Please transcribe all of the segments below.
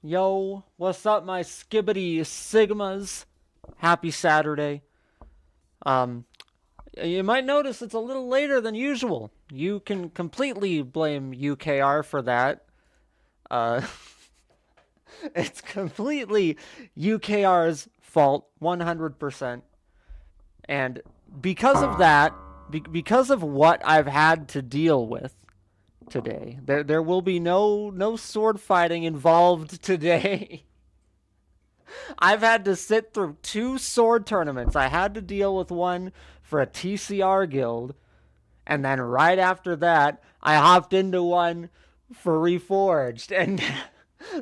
Yo, what's up, my skibbity sigmas? Happy Saturday. Um, you might notice it's a little later than usual. You can completely blame UKR for that. Uh, it's completely UKR's fault, 100%. And because of that, because of what I've had to deal with today, there will be no sword fighting involved today. I've had to sit through two sword tournaments. I had to deal with one for a TCR guild, and then right after that, I hopped into one for Reforged, and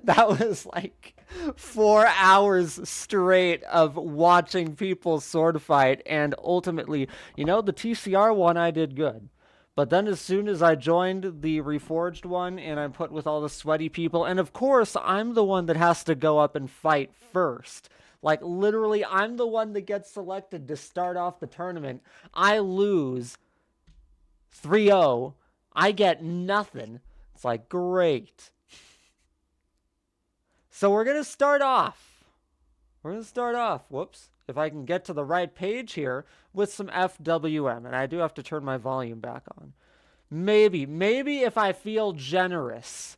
that was like 4 hours straight of watching people sword fight, and ultimately, the TCR one I did good. But then as soon as I joined the Reforged one and I'm put with all the sweaty people, and of course I'm the one that has to go up and fight first. Like literally I'm the one that gets selected to start off the tournament. I lose 3-0. I get nothing. It's like great. So we're going to start off. Whoops. If I can get to the right page here with some FWM. And I do have to turn my volume back on. Maybe if I feel generous,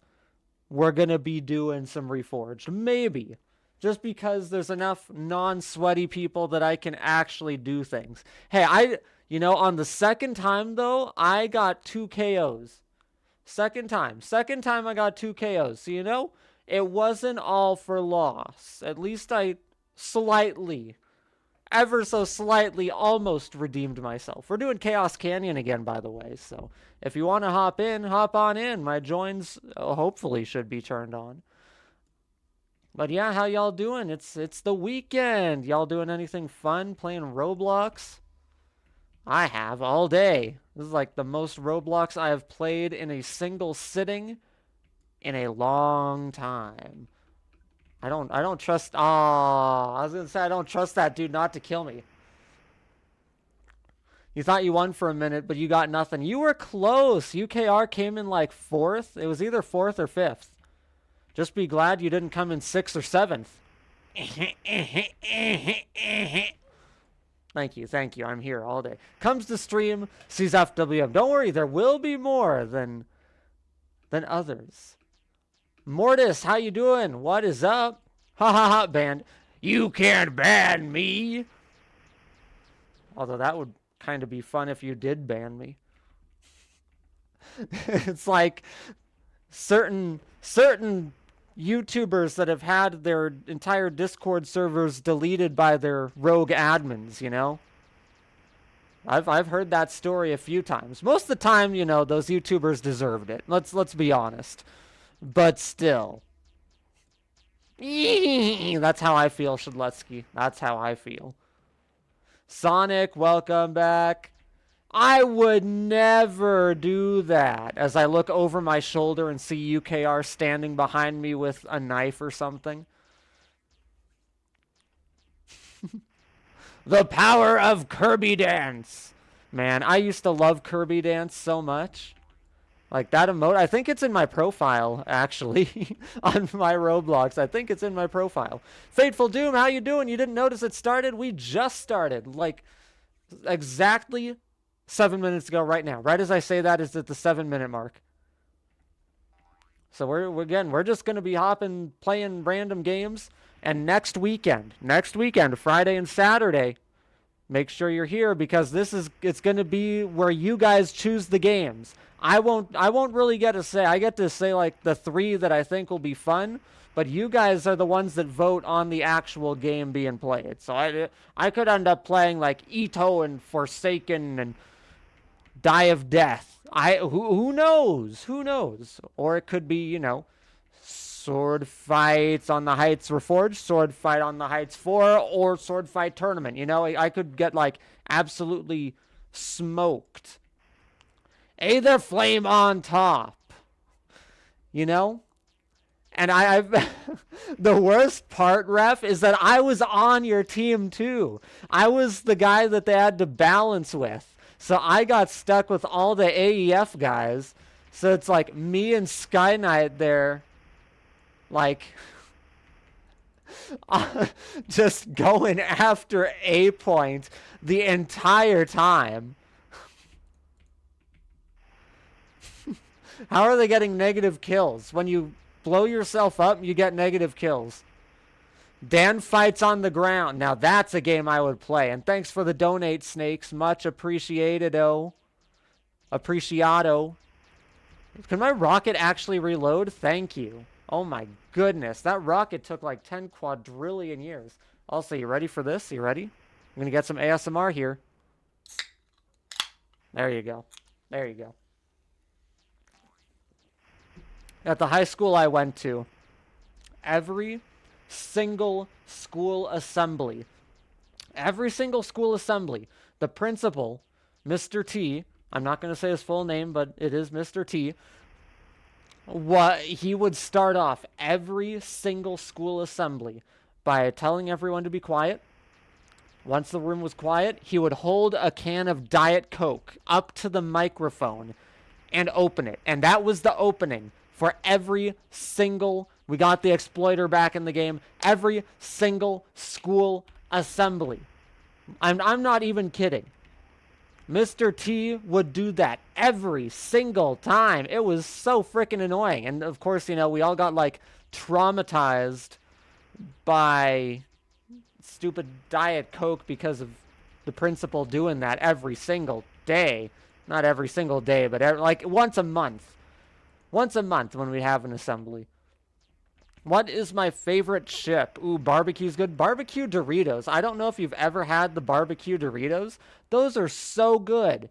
we're going to be doing some Reforged. Maybe. Just because there's enough non-sweaty people that I can actually do things. Hey, on the second time, though, I got 2 KOs. Second time I got 2 KOs. So, it wasn't all for loss. At least I ever so slightly, almost redeemed myself. We're doing Chaos Canyon again, by the way. So if you want to hop on in. My joins hopefully should be turned on. But yeah, how y'all doing? It's the weekend. Y'all doing anything fun? Playing Roblox? I have all day. This is like the most Roblox I have played in a single sitting in a long time. I don't trust. I was gonna say I don't trust that dude not to kill me. You thought you won for a minute, but you got nothing. You were close. UKR came in like 4th. It was either 4th or 5th. Just be glad you didn't come in 6th or 7th. Thank you. I'm here all day. Comes to stream, sees FWM. Don't worry, there will be more than others. Mortis, how you doing? What is up? Ha ha ha, banned. You can't ban me. Although that would kind of be fun if you did ban me. It's like certain YouTubers that have had their entire Discord servers deleted by their rogue admins, I've heard that story a few times. Most of the time, those YouTubers deserved it. Let's be honest. But still. That's how I feel, Shadletsky. That's how I feel. Sonic, welcome back. I would never do that. As I look over my shoulder and see UKR standing behind me with a knife or something. The power of Kirby Dance. Man, I used to love Kirby Dance so much. Like that emote, I think it's in my profile, actually, on my Roblox. I think it's in my profile. Fateful Doom, how you doing? You didn't notice it started? We just started, like, exactly 7 minutes ago right now. Right as I say that is at the 7-minute mark. So we're just going to be playing random games. And next weekend, Friday and Saturday, make sure you're here because it's going to be where you guys choose the games. I won't really get to say. I get to say like the 3 that I think will be fun, but you guys are the ones that vote on the actual game being played. So I could end up playing like Ito and Forsaken and Die of Death. Who knows? Or it could be, Sword Fights on the Heights Reforged, Sword Fight on the Heights 4, or Sword Fight Tournament. I could get like absolutely smoked. Aether Flame on top. And I've the worst part, Ref, is that I was on your team too. I was the guy that they had to balance with. So I got stuck with all the AEF guys. So it's like me and Sky Knight there, like Just going after A point the entire time. How are they getting negative kills? When you blow yourself up, you get negative kills. Dan fights on the ground. Now that's a game I would play. And thanks for the donate, Snakes. Much appreciado. Appreciado. Can my rocket actually reload? Thank you. Oh my goodness. That rocket took like 10 quadrillion years. Also, you ready for this? You ready? I'm going to get some ASMR here. There you go. There you go. At the high school I went to, every single school assembly, the principal, Mr. T, I'm not going to say his full name, but it is Mr. T, he would start off every single school assembly by telling everyone to be quiet. Once the room was quiet, he would hold a can of Diet Coke up to the microphone and open it. And that was the opening for every single, we got the exploiter back in the game, every single school assembly. I'm not even kidding. Mr. T would do that every single time. It was so freaking annoying. And of course, you know, we all got like traumatized by stupid Diet Coke because of the principal doing that every single day. Not every single day, but like once a month. Once a month when we have an assembly. What is my favorite chip? Ooh, barbecue's good. Barbecue Doritos. I don't know if you've ever had the barbecue Doritos. Those are so good.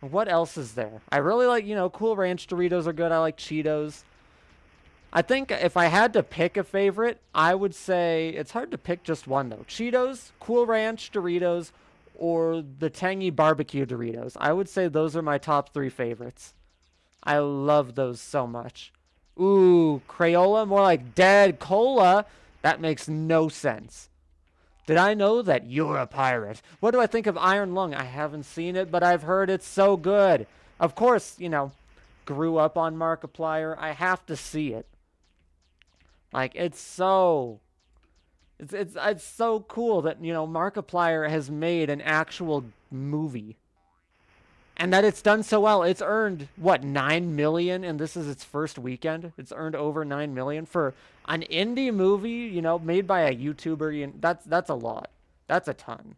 What else is there? I really like, you know, Cool Ranch Doritos are good. I like Cheetos. I think if I had to pick a favorite, I would say, it's hard to pick just one though. Cheetos, Cool Ranch Doritos, or the tangy barbecue Doritos. I would say those are my top 3 favorites. I love those so much. Ooh, Crayola, more like Dead Cola. That makes no sense. Did I know that you're a pirate? What do I think of Iron Lung? I haven't seen it, but I've heard it's so good. Of course, you know, grew up on Markiplier. I have to see it. Like, it's so cool that, you know, Markiplier has made an actual movie. And that it's done so well. It's earned, what, 9 million? And this is its first weekend. It's earned over 9 million for an indie movie, you know, made by a YouTuber. That's a lot. That's a ton.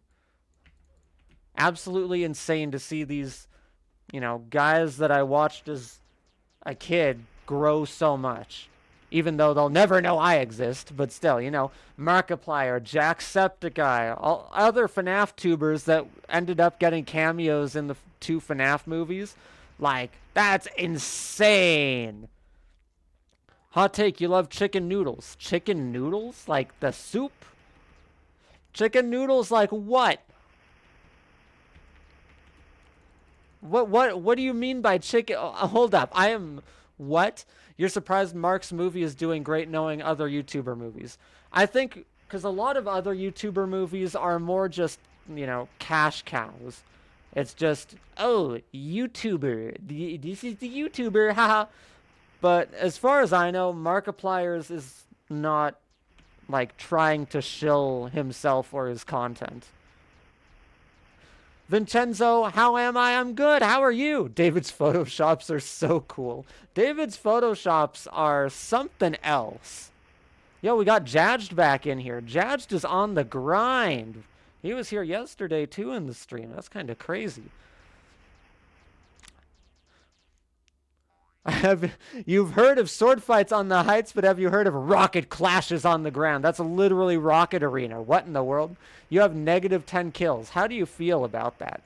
Absolutely insane to see these, you know, guys that I watched as a kid grow so much. Even though they'll never know I exist, but still, you know, Markiplier, Jacksepticeye, all other FNAF tubers that ended up getting cameos in the 2 FNAF movies. Like, that's insane. Hot take, you love chicken noodles. Chicken noodles? Like the soup? Chicken noodles like what? What do you mean by chicken? Hold up. I am... What? You're surprised Mark's movie is doing great knowing other YouTuber movies. I think because a lot of other YouTuber movies are more just, you know, cash cows. It's just, oh, YouTuber. This is the YouTuber, haha. But as far as I know, Markiplier's is not, like, trying to shill himself or his content. Vincenzo, how am I? I'm good. How are you? David's Photoshops are so cool. David's Photoshops are something else. Yo, we got Jadged back in here. Jadged is on the grind. He was here yesterday, too, in the stream. That's kind of crazy. You've heard of sword fights on the heights, but have you heard of rocket clashes on the ground? That's literally Rocket Arena. What in the world? You have negative 10 kills. How do you feel about that?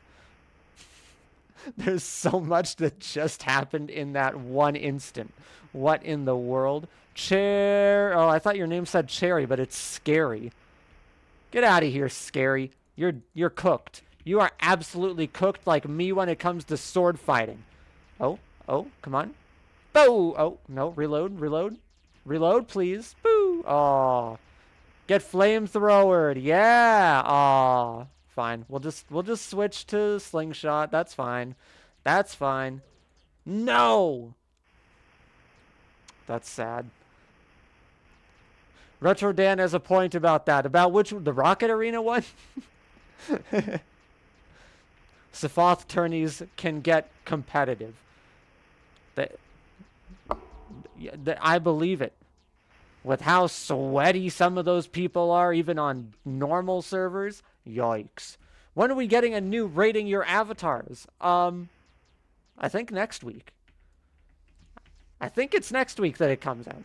There's so much that just happened in that one instant. What in the world? Oh, I thought your name said Cherry, but it's Scary. Get out of here, Scary. You're cooked. You are absolutely cooked like me when it comes to sword fighting. Oh, come on. Boo! Oh, no, reload, please. Boo! Aw. Get flamethrowered. Yeah. Aw. Fine. We'll just switch to slingshot. That's fine. That's fine. No! That's sad. RetroDan has a point about that. About which, the Rocket Arena one? Sephoth tourneys can get competitive. I believe it. With how sweaty some of those people are, even on normal servers, yikes. When are we getting a new rating your avatars? I think next week. I think it's next week that it comes out.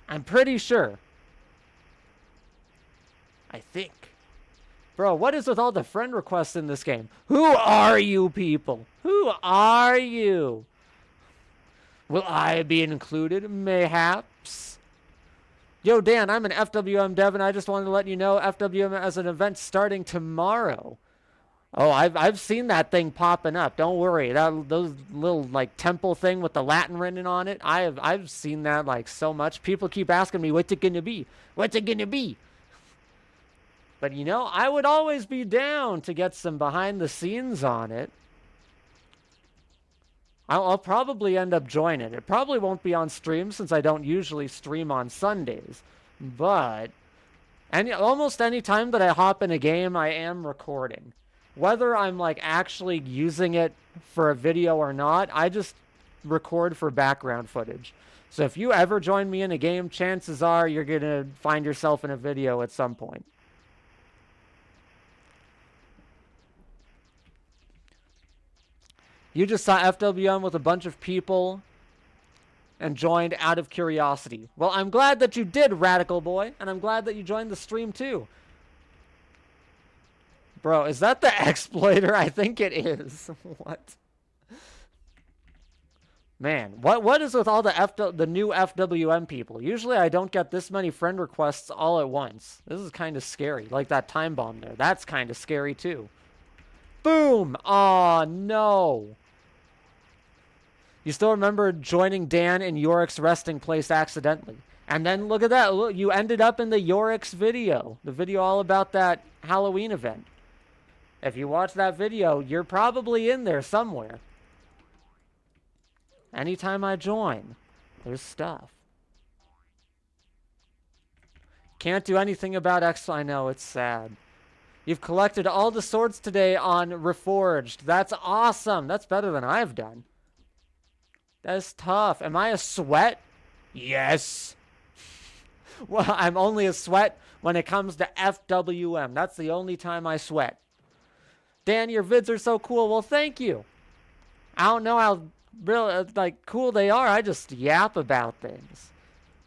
I'm pretty sure. I think. Bro, what is with all the friend requests in this game? Who are you people? Who are you? Will I be included? Mayhaps. Yo, Dan, I'm an FWM dev, and I just wanted to let you know FWM has an event starting tomorrow. Oh, I've seen that thing popping up. Don't worry. Those little like temple thing with the Latin written on it. I've seen that like so much. People keep asking me, what's it gonna be? What's it gonna be? But you know, I would always be down to get some behind the scenes on it. I'll probably end up joining. It probably won't be on stream since I don't usually stream on Sundays. But almost any time that I hop in a game, I am recording. Whether I'm like actually using it for a video or not, I just record for background footage. So if you ever join me in a game, chances are you're going to find yourself in a video at some point. You just saw FWM with a bunch of people and joined out of curiosity. Well, I'm glad that you did, Radical Boy, and I'm glad that you joined the stream too. Bro, is that the exploiter? I think it is. What? Man, what is with all the new FWM people? Usually I don't get this many friend requests all at once. This is kind of scary. Like that time bomb there. That's kind of scary too. Boom! Aw, no. You still remember joining Dan in Yorick's resting place accidentally. And then look at that. Look, you ended up in the Yorick's video. The video all about that Halloween event. If you watch that video, you're probably in there somewhere. Anytime I join, there's stuff. Can't do anything about X. I know, it's sad. You've collected all the swords today on Reforged. That's awesome. That's better than I've done. That's tough. Am I a sweat? Yes. Well, I'm only a sweat when it comes to FWM. That's the only time I sweat. Dan, your vids are so cool. Well, thank you. I don't know how really like cool they are. I just yap about things.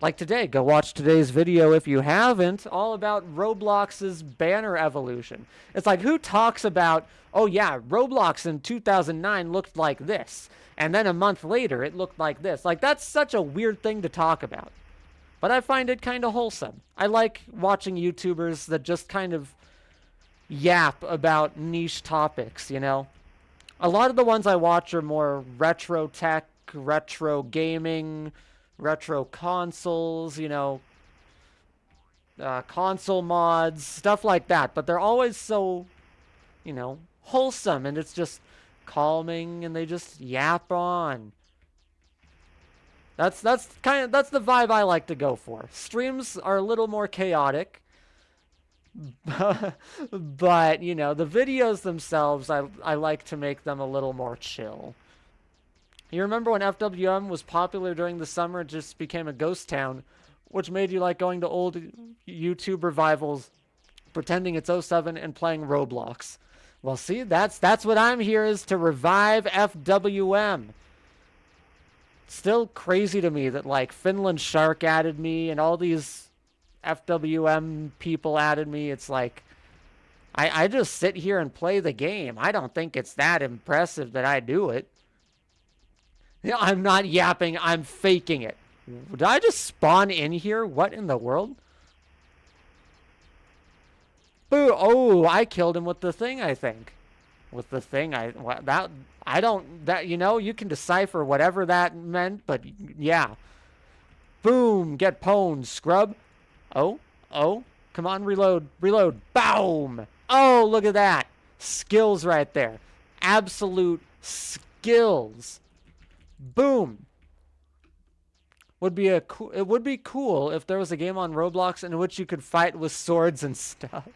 Like today, go watch today's video if you haven't, all about Roblox's banner evolution. It's like, who talks about, oh yeah, Roblox in 2009 looked like this, and then a month later it looked like this. Like, that's such a weird thing to talk about. But I find it kind of wholesome. I like watching YouTubers that just kind of yap about niche topics, you know? A lot of the ones I watch are more retro tech, retro gaming, retro consoles, you know, console mods, stuff like that. But they're always so, you know, wholesome, and it's just calming, and they just yap on. That's the vibe I like to go for. Streams are a little more chaotic, but you know, the videos themselves, I like to make them a little more chill. You remember when FWM was popular during the summer, it just became a ghost town, which made you like going to old YouTube revivals, pretending it's '07 and playing Roblox. Well, see, that's what I'm here is to revive FWM. Still crazy to me that like Finland Shark added me and all these FWM people added me. It's like, I just sit here and play the game. I don't think it's that impressive that I do it. I'm not yapping, I'm faking it. Did I just spawn in here? What in the world? Boo! Oh, I killed him with the thing, I think. With the thing, you know, you can decipher whatever that meant, but yeah. Boom! Get pwned, scrub. Oh, come on, reload, boom! Oh, look at that. Skills right there. Absolute skills. Boom. It would be cool if there was a game on Roblox in which you could fight with swords and stuff.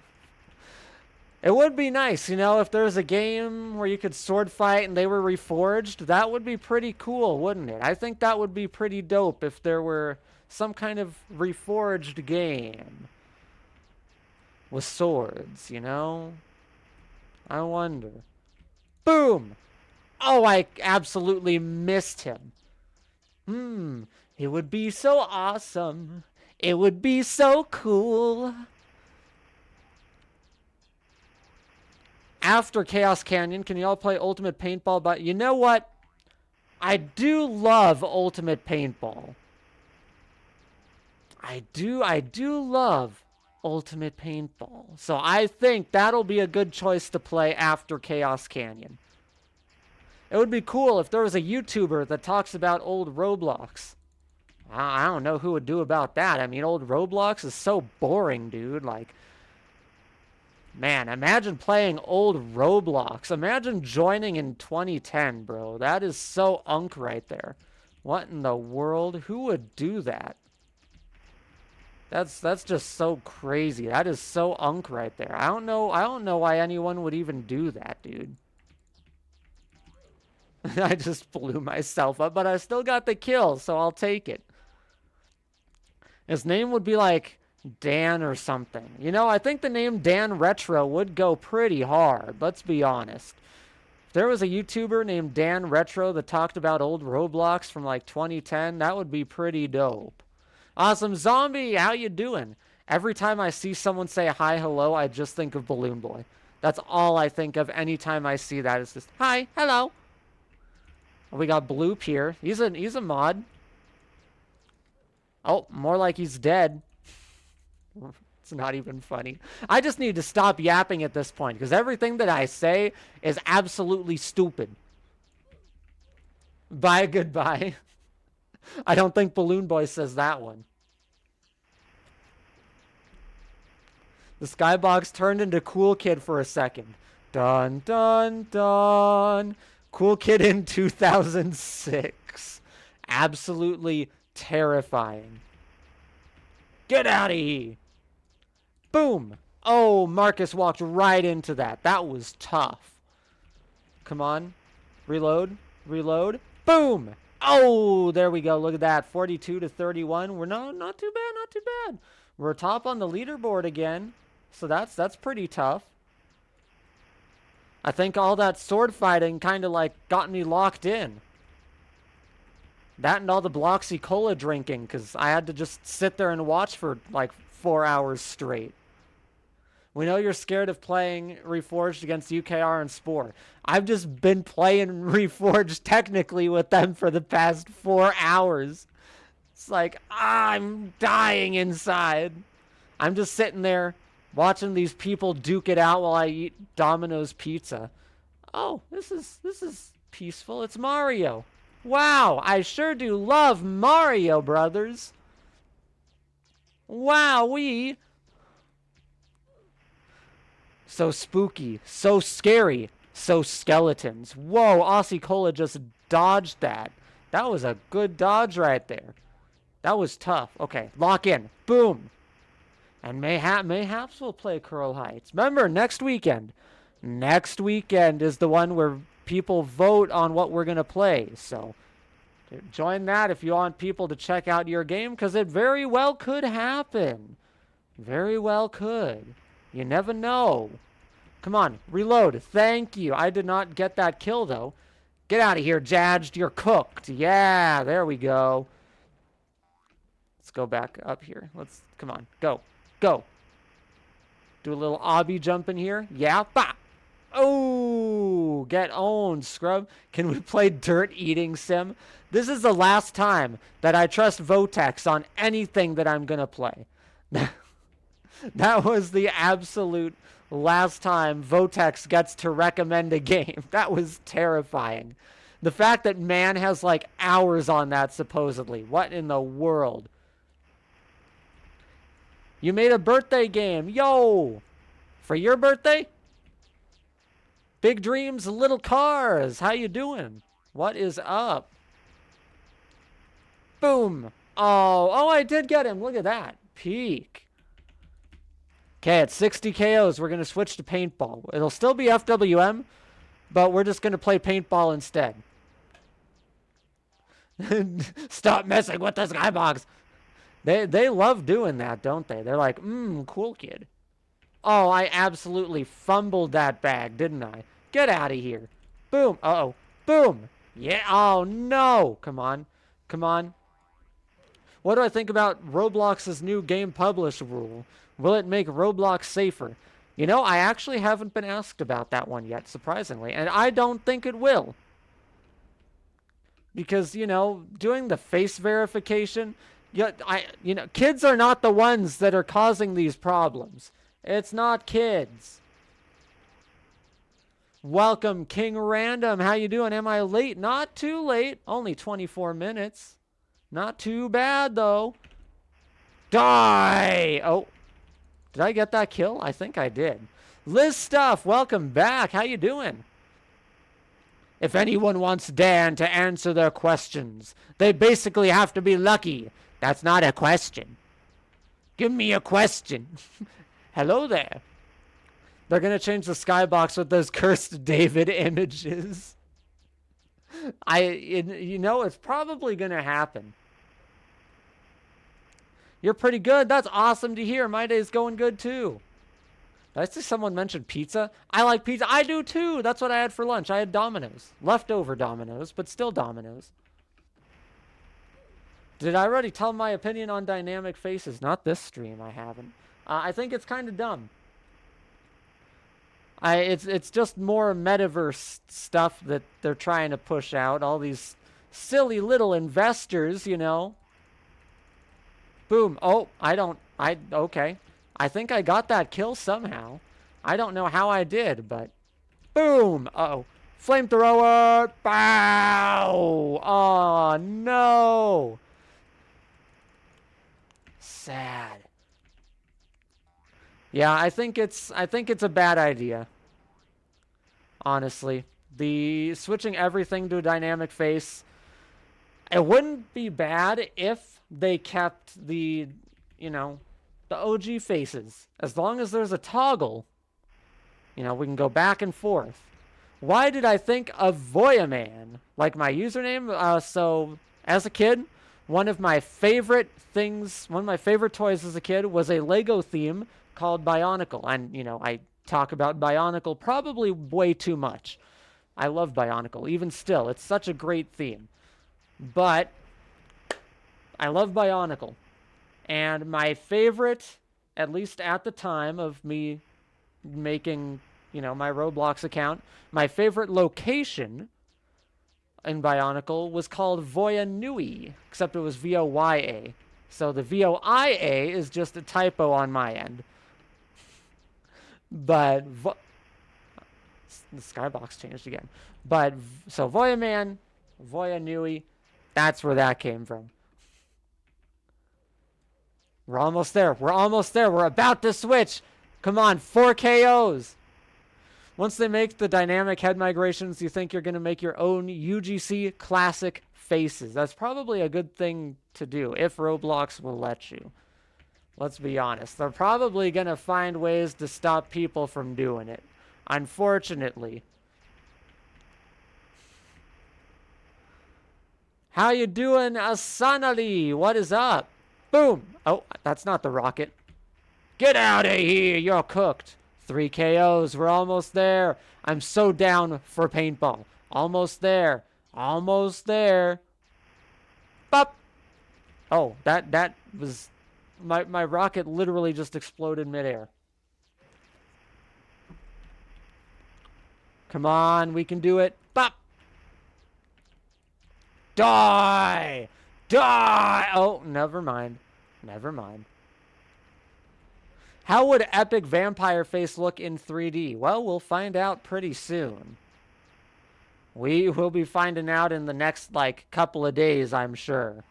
It would be nice, you know, if there was a game where you could sword fight and they were reforged. That would be pretty cool, wouldn't it? I think that would be pretty dope if there were some kind of reforged game with swords, you know? I wonder. Boom! Oh, I absolutely missed him. It would be so awesome. It would be so cool. After Chaos Canyon, can you all play Ultimate Paintball? But you know what? I do love Ultimate Paintball. I do love Ultimate Paintball. So I think that'll be a good choice to play after Chaos Canyon. It would be cool if there was a YouTuber that talks about old Roblox. I don't know who would do about that. I mean, old Roblox is so boring, dude. Like, man, imagine playing old Roblox. Imagine joining in 2010, bro. That is so unk right there. What in the world? Who would do that? That's just so crazy. That is so unk right there. I don't know why anyone would even do that, dude. I just blew myself up, but I still got the kill, so I'll take it. His name would be like Dan or something. You know, I think the name Dan Retro would go pretty hard, let's be honest. If there was a YouTuber named Dan Retro that talked about old Roblox from like 2010, that would be pretty dope. Awesome Zombie, how you doing? Every time I see someone say hi, hello, I just think of Balloon Boy. That's all I think of anytime I see that. Is just hi, hello. We got Bloop here. He's a mod. Oh, more like he's dead. It's not even funny. I just need to stop yapping at this point because everything that I say is absolutely stupid. Bye, goodbye. I don't think Balloon Boy says that one. The skybox turned into Cool Kid for a second. Dun, dun, dun. Cool Kid in 2006. Absolutely terrifying. Get out of here. Boom. Oh, Marcus walked right into that. That was tough. Come on. Reload. Reload. Boom. Oh, there we go. Look at that. 42 to 31. We're not too bad. Not too bad. We're top on the leaderboard again. So that's pretty tough. I think all that sword fighting kind of like got me locked in. That and all the Bloxy Cola drinking because I had to just sit there and watch for like 4 hours straight. We know you're scared of playing Reforged against UKR and Spore. I've just been playing Reforged technically with them for the past 4 hours. It's like, I'm dying inside. I'm just sitting there watching these people duke it out while I eat Domino's pizza. Oh, this is peaceful. It's Mario. Wow, I sure do love Mario Brothers. Wowee. So spooky, so scary, so skeletons. Whoa, Aussie Cola just dodged that. That was a good dodge right there. That was tough. Okay, lock in. Boom. And mayhaps we'll play Curl Heights. Remember, next weekend. Next weekend is the one where people vote on what we're going to play. So join that if you want people to check out your game, because it very well could happen. Very well could. You never know. Come on, reload. Thank you. I did not get that kill, though. Get out of here, Jadged. You're cooked. Yeah, there we go. Let's go back up here. Come on, go. Go. Do a little obby jump in here. Yeah, bop. Oh, get owned, scrub. Can we play Dirt Eating Sim? This is the last time that I trust Votex on anything that I'm going to play. That was the absolute last time Votex gets to recommend a game. That was terrifying. The fact that man has like hours on that supposedly. What in the world? You made a birthday game. Yo! For your birthday? Big dreams, little cars. How you doing? What is up? Boom. Oh, I did get him. Look at that. Peak. Okay, at 60 KOs, we're going to switch to paintball. It'll still be FWM, but we're just going to play paintball instead. Stop messing with the skybox. They love doing that, don't they? They're like, cool kid. Oh, I absolutely fumbled that bag, didn't I? Get out of here. Boom. Uh-oh. Boom. Yeah. Oh, no. Come on. Come on. What do I think about Roblox's new game publish rule? Will it make Roblox safer? You know, I actually haven't been asked about that one yet, surprisingly. And I don't think it will. Because, you know, doing the face verification... kids are not the ones that are causing these problems. It's not kids. Welcome, King Random. How you doing? Am I late? Not too late. Only 24 minutes. Not too bad, though. Die! Oh. Did I get that kill? I think I did. Liz Stuff, welcome back. How you doing? If anyone wants Dan to answer their questions, they basically have to be lucky. That's not a question. Give me a question. Hello there. They're going to change the skybox with those cursed David images. It's probably going to happen. You're pretty good. That's awesome to hear. My day's going good too. Did I see someone mention pizza? I like pizza. I do too. That's what I had for lunch. I had Domino's. Leftover Domino's, but still Domino's. Did I already tell my opinion on dynamic faces? Not this stream, I haven't. I think it's kind of dumb. It's just more metaverse stuff that they're trying to push out. All these silly little investors, you know. Boom. Oh, okay. I think I got that kill somehow. I don't know how I did, but boom. Uh-oh. Flamethrower. Bow. Oh, no. Sad. Yeah, I think it's a bad idea. Honestly, the switching everything to a dynamic face, it wouldn't be bad if they kept the OG faces. As long as there's a toggle, we can go back and forth. Why did I think of Voyaman? Like my username? So, as a kid, one of my favorite toys as a kid was a Lego theme called Bionicle. And, I talk about Bionicle probably way too much. I love Bionicle. Even still, it's such a great theme. But I love Bionicle. And my favorite, at least at the time of me making, my Roblox account, my favorite location in Bionicle was called Voya Nui, except it was Voya. So the Voia is just a typo on my end. But the skybox changed again. But so Voya Man, Voya Nui, that's where that came from. We're almost there. We're almost there. We're about to switch. Come on, 4 KOs. Once they make the dynamic head migrations, you think you're going to make your own UGC classic faces. That's probably a good thing to do if Roblox will let you. Let's be honest. They're probably going to find ways to stop people from doing it. Unfortunately. How you doing, Asanali? What is up? Boom. Oh, that's not the rocket. Get out of here. You're cooked. 3 KOs. We're almost there. I'm so down for paintball. Almost there. Almost there. Bop. Oh, that was... My rocket literally just exploded midair. Come on, we can do it. Bop. Die. Die. Oh, never mind. Never mind. How would Epic Vampire Face look in 3D? Well, we'll find out pretty soon. We will be finding out in the next, couple of days, I'm sure.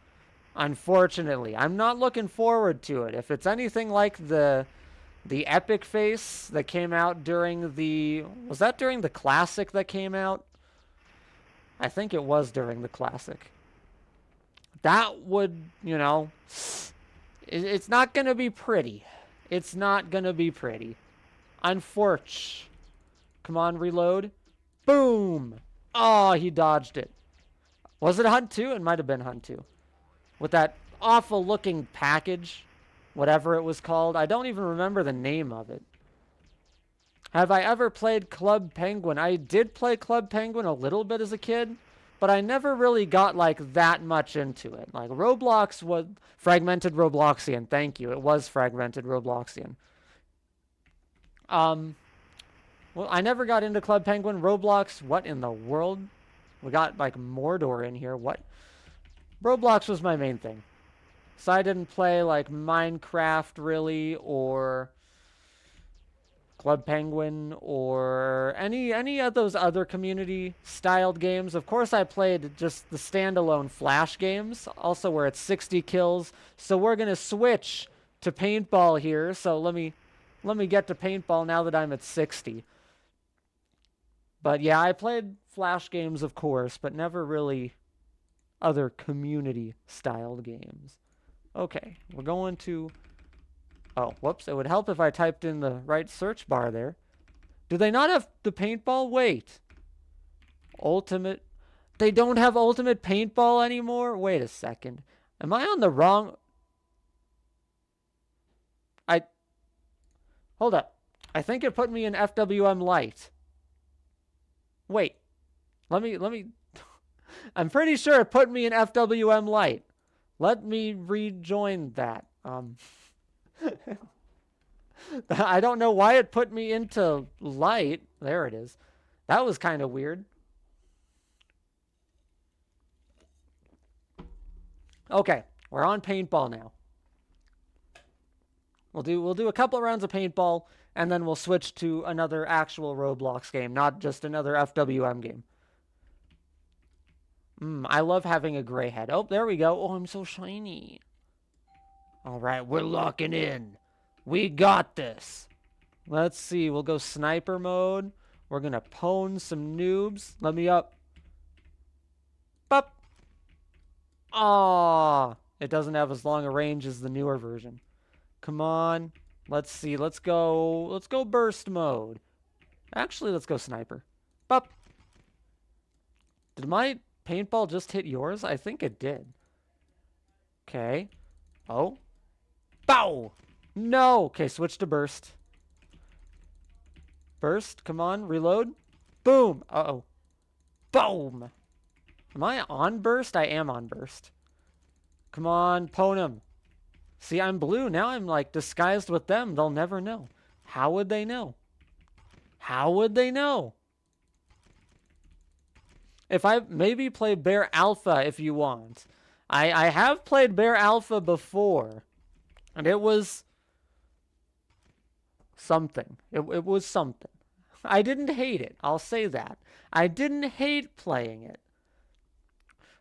Unfortunately. I'm not looking forward to it. If it's anything like the Epic Face that came out during the... Was that during the Classic that came out? I think it was during the Classic. that would, you know, it's not going to be pretty. It's not going to be pretty. Unfortunate. Come on, reload. Boom. Oh, he dodged it. Was it Hunt 2? It might have been Hunt 2. With that awful looking package, whatever it was called. I don't even remember the name of it. Have I ever played Club Penguin? I did play Club Penguin a little bit as a kid, but I never really got like that much into it. Like Roblox was Fragmented Robloxian. Thank you. It was Fragmented Robloxian. Well, I never got into Club Penguin. Roblox, what in the world? We got like Mordor in here. What? Roblox was my main thing. So I didn't play like Minecraft really, or Club Penguin, or any of those other community styled games. Of course I played just the standalone Flash games, also where it's 60 kills. So we're gonna switch to Paintball here. So let me get to Paintball now that I'm at 60. But yeah, I played Flash games, of course, but never really other community-styled games. Okay, we're going to... Oh, whoops. It would help if I typed in the right search bar there. Do they not have the paintball? Wait. Ultimate... They don't have Ultimate Paintball anymore? Wait a second. Am I on the wrong... Hold up. I think it put me in FWM Lite. Wait, let me, I'm pretty sure it put me in FWM Lite. Let me rejoin that. I don't know why it put me into Lite. There it is. That was kind of weird. Okay, we're on Paintball now. We'll do a couple of rounds of Paintball, and then we'll switch to another actual Roblox game, not just another FWM game. I love having a gray head. Oh, there we go. Oh, I'm so shiny. All right, we're locking in. We got this. Let's see. We'll go sniper mode. We're going to pwn some noobs. Let me up. Bup. Aw. It doesn't have as long a range as the newer version. Come on. Let's see. Let's go burst mode. Actually, let's go sniper. Bup. Did my paintball just hit yours? I think it did. Okay. Oh. Bow. No. Okay, switch to burst. Burst. Come on. Reload. Boom. Uh-oh. Boom. Am I on burst? I am on burst. Come on. Pwn him. See, I'm blue. Now I'm like disguised with them. They'll never know. How would they know? How would they know? If I maybe play Bear Alpha if you want. I have played Bear Alpha before. And it was something. It was something. I didn't hate it. I'll say that. I didn't hate playing it.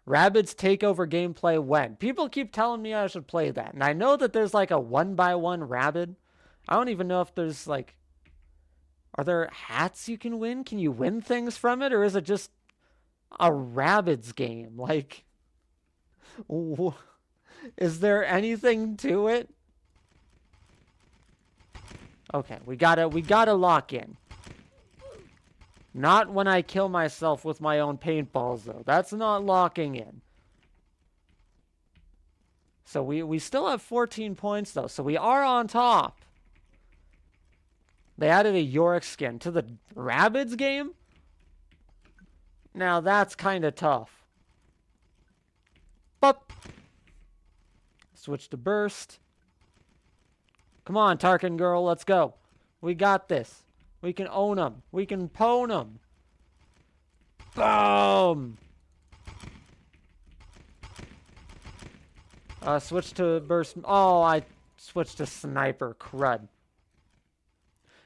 Rabbids Takeover gameplay when? People keep telling me I should play that. And I know that there's like a 1x1 Rabbid. I don't even know if there's like... Are there hats you can win? Can you win things from it? Or is it just a Rabbids game? Like... Is there anything to it? Okay, we gotta lock in. Not when I kill myself with my own paintballs, though. That's not locking in. So we still have 14 points, though. So we are on top. They added a Yorick skin to the Rabbids game? Now, that's kind of tough. Bup. Switch to burst. Come on, Tarkin girl, let's go. We got this. We can own them. We can pwn them. Boom! Switch to burst. Oh, I switched to sniper. Crud.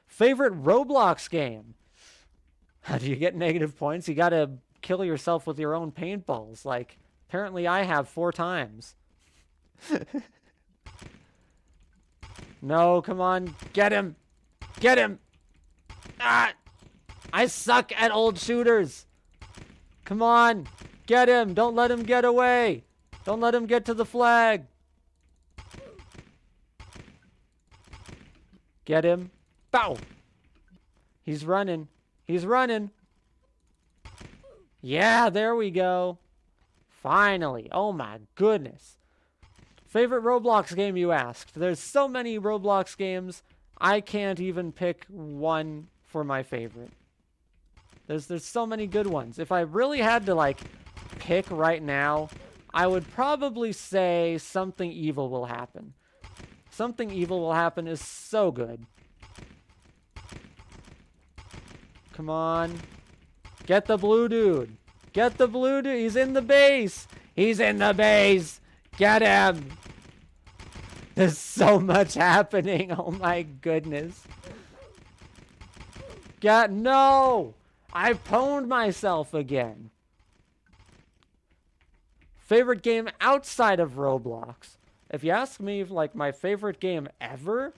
Favorite Roblox game? How do you get negative points? You gotta kill yourself with your own paintballs. Like, apparently I have 4 times. No, come on. Get him. Get him. Ah! I suck at old shooters. Come on. Get him. Don't let him get away. Don't let him get to the flag. Get him. Bow. He's running. He's running. Yeah, there we go. Finally. Oh my goodness. Favorite Roblox game, you asked. There's so many Roblox games, I can't even pick one for my favorite. There's so many good ones. If I really had to, like, pick right now, I would probably say Something Evil Will Happen. Something Evil Will Happen is so good. Come on. Get the blue dude. Get the blue dude. He's in the base. He's in the base. Get him. There's so much happening. Oh my goodness. No. I pwned myself again. Favorite game outside of Roblox. If you ask me, like, my favorite game ever,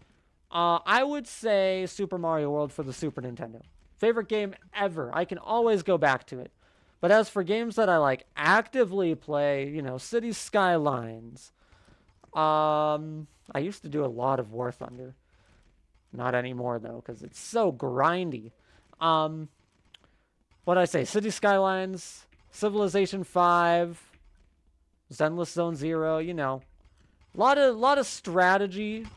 I would say Super Mario World for the Super Nintendo. Favorite game ever. I can always go back to it. But as for games that I, like, actively play, you know, City Skylines. I used to do a lot of War Thunder. Not anymore, though, because it's so grindy. What'd I say? City Skylines, Civilization 5, Zenless Zone Zero, you know. A lot of strategy.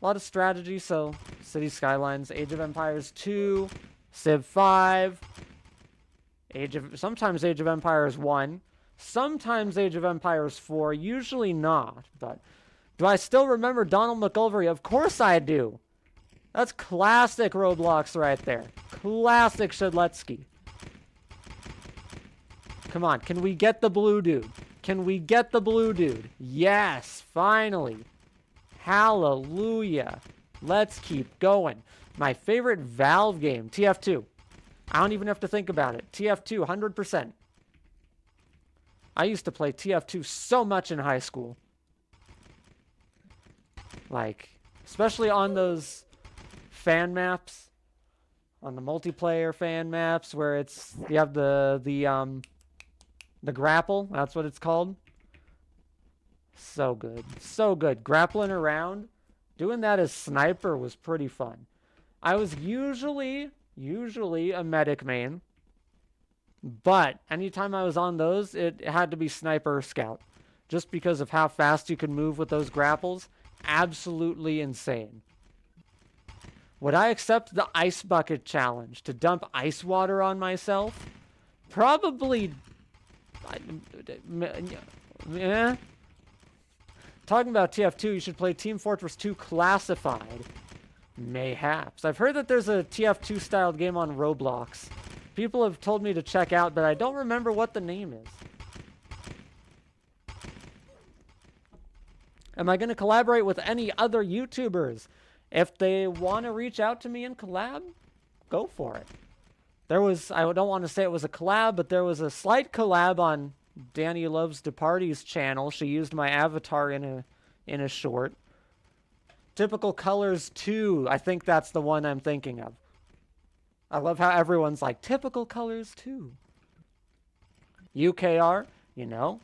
A lot of strategy, so City Skylines, Age of Empires 2, Civ 5, sometimes Age of Empires 1, sometimes Age of Empires 4, usually not, but do I still remember Donald McGolvery? Of course I do. That's classic Roblox right there. Classic Shedletsky. Come on, can we get the blue dude? Can we get the blue dude? Yes, finally. Hallelujah. Let's keep going. My favorite Valve game, TF2. I don't even have to think about it. TF2, 100%. I used to play TF2 so much in high school. Like, especially on those fan maps. On the multiplayer fan maps where it's, you have the grapple. That's what it's called. So good. So good. Grappling around. Doing that as sniper was pretty fun. I was usually a medic main. But anytime I was on those, it had to be sniper or scout. Just because of how fast you could move with those grapples. Absolutely insane. Would I accept the ice bucket challenge to dump ice water on myself? Probably. Yeah. Talking about TF2, you should play Team Fortress 2 Classified. Mayhaps. I've heard that there's a TF2 styled game on Roblox. People have told me to check out, but I don't remember what the name is. Am I going to collaborate with any other YouTubers? If they want to reach out to me and collab, go for it. There was, I don't want to say it was a collab, but there was a slight collab on Danny Loves to Party's channel. She used my avatar in a short. Typical Colors 2, I think that's the one I'm thinking of. I love how everyone's like, Typical Colors 2. UKR, you know,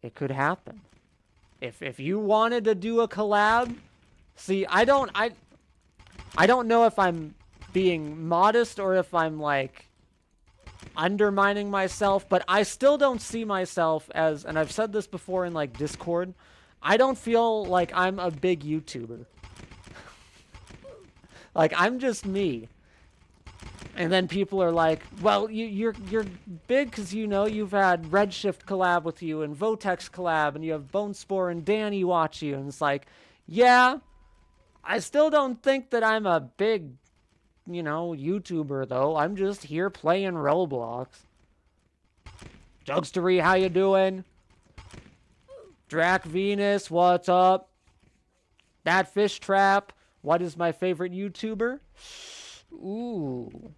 it could happen. If you wanted to do a collab, see, I don't know if I'm being modest or if I'm like undermining myself, but I still don't see myself as, and I've said this before in like Discord, I don't feel like I'm a big YouTuber. Like, I'm just me. And then people are like, well, you're big because, you know, you've had Redshift collab with you and Votex collab and you have Bonespore and Danny watch you. And it's like, yeah, I still don't think that I'm a big, you know, YouTuber, though. I'm just here playing Roblox. Jugstery, how you doing? Drac Venus, what's up? That Fish Trap, what is my favorite YouTuber? Ooh.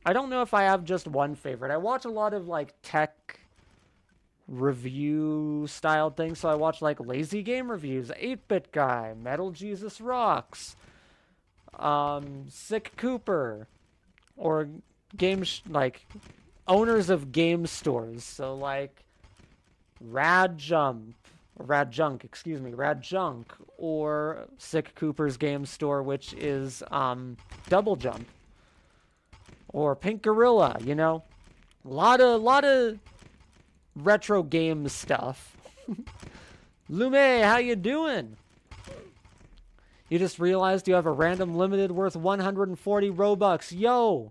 I don't know if I have just one favorite. I watch a lot of, like, tech review style things. So I watch, like, Lazy Game Reviews, 8-Bit Guy, Metal Jesus Rocks, Sick Cooper, or games, like, owners of game stores. So, like, Rad Jump, Rad Junk, excuse me, Rad Junk, or Sick Cooper's Game Store, which is Double Jump, or Pink Gorilla. You know, a lot of retro game stuff. Lume, how you doing? You just realized you have a random limited worth 140 Robux. Yo,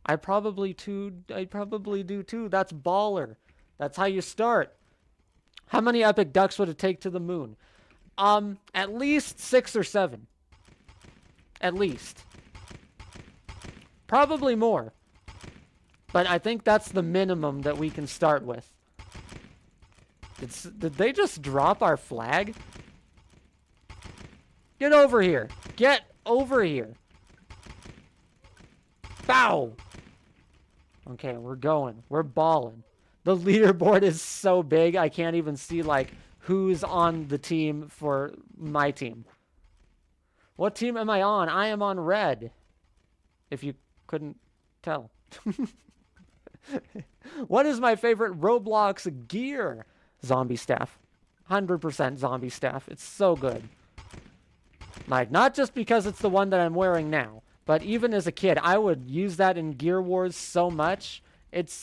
I probably do too. That's baller. That's how you start. How many epic ducks would it take to the moon? At least 6 or 7. At least. Probably more. But I think that's the minimum that we can start with. Did they just drop our flag? Get over here. Get over here. Bow. Okay, we're going. We're balling. The leaderboard is so big, I can't even see, like, who's on the team for my team. What team am I on? I am on red. If you couldn't tell. What is my favorite Roblox gear? Zombie staff. 100% zombie staff. It's so good. Like, not just because it's the one that I'm wearing now, but even as a kid, I would use that in Gear Wars so much. It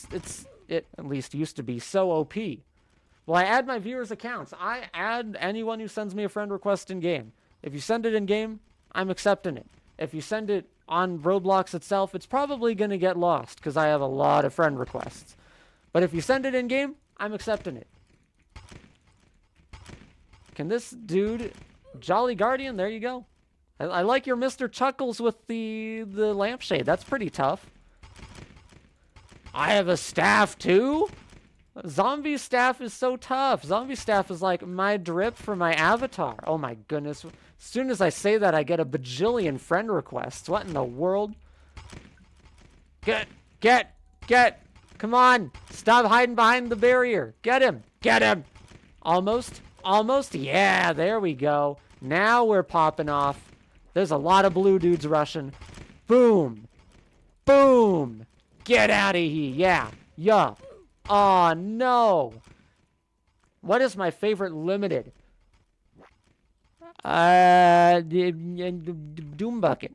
at least used to be so OP. Well, I add my viewers' accounts. I add anyone who sends me a friend request in game. If you send it in game, I'm accepting it. If you send it on Roblox itself, it's probably going to get lost because I have a lot of friend requests. But if you send it in game, I'm accepting it. Can this dude... Jolly Guardian, there you go. I like your Mr. Chuckles with the lampshade. That's pretty tough. I have a staff too? Zombie staff is so tough. Zombie staff is like my drip for my avatar. Oh my goodness. As soon as I say that, I get a bajillion friend requests. What in the world? Get. Come on. Stop hiding behind the barrier. Get him. Almost. Yeah, there we go. Now we're popping off. There's a lot of blue dudes rushing. Boom. Get out of here. Yeah. Oh, no. What is my favorite limited? Doom Bucket.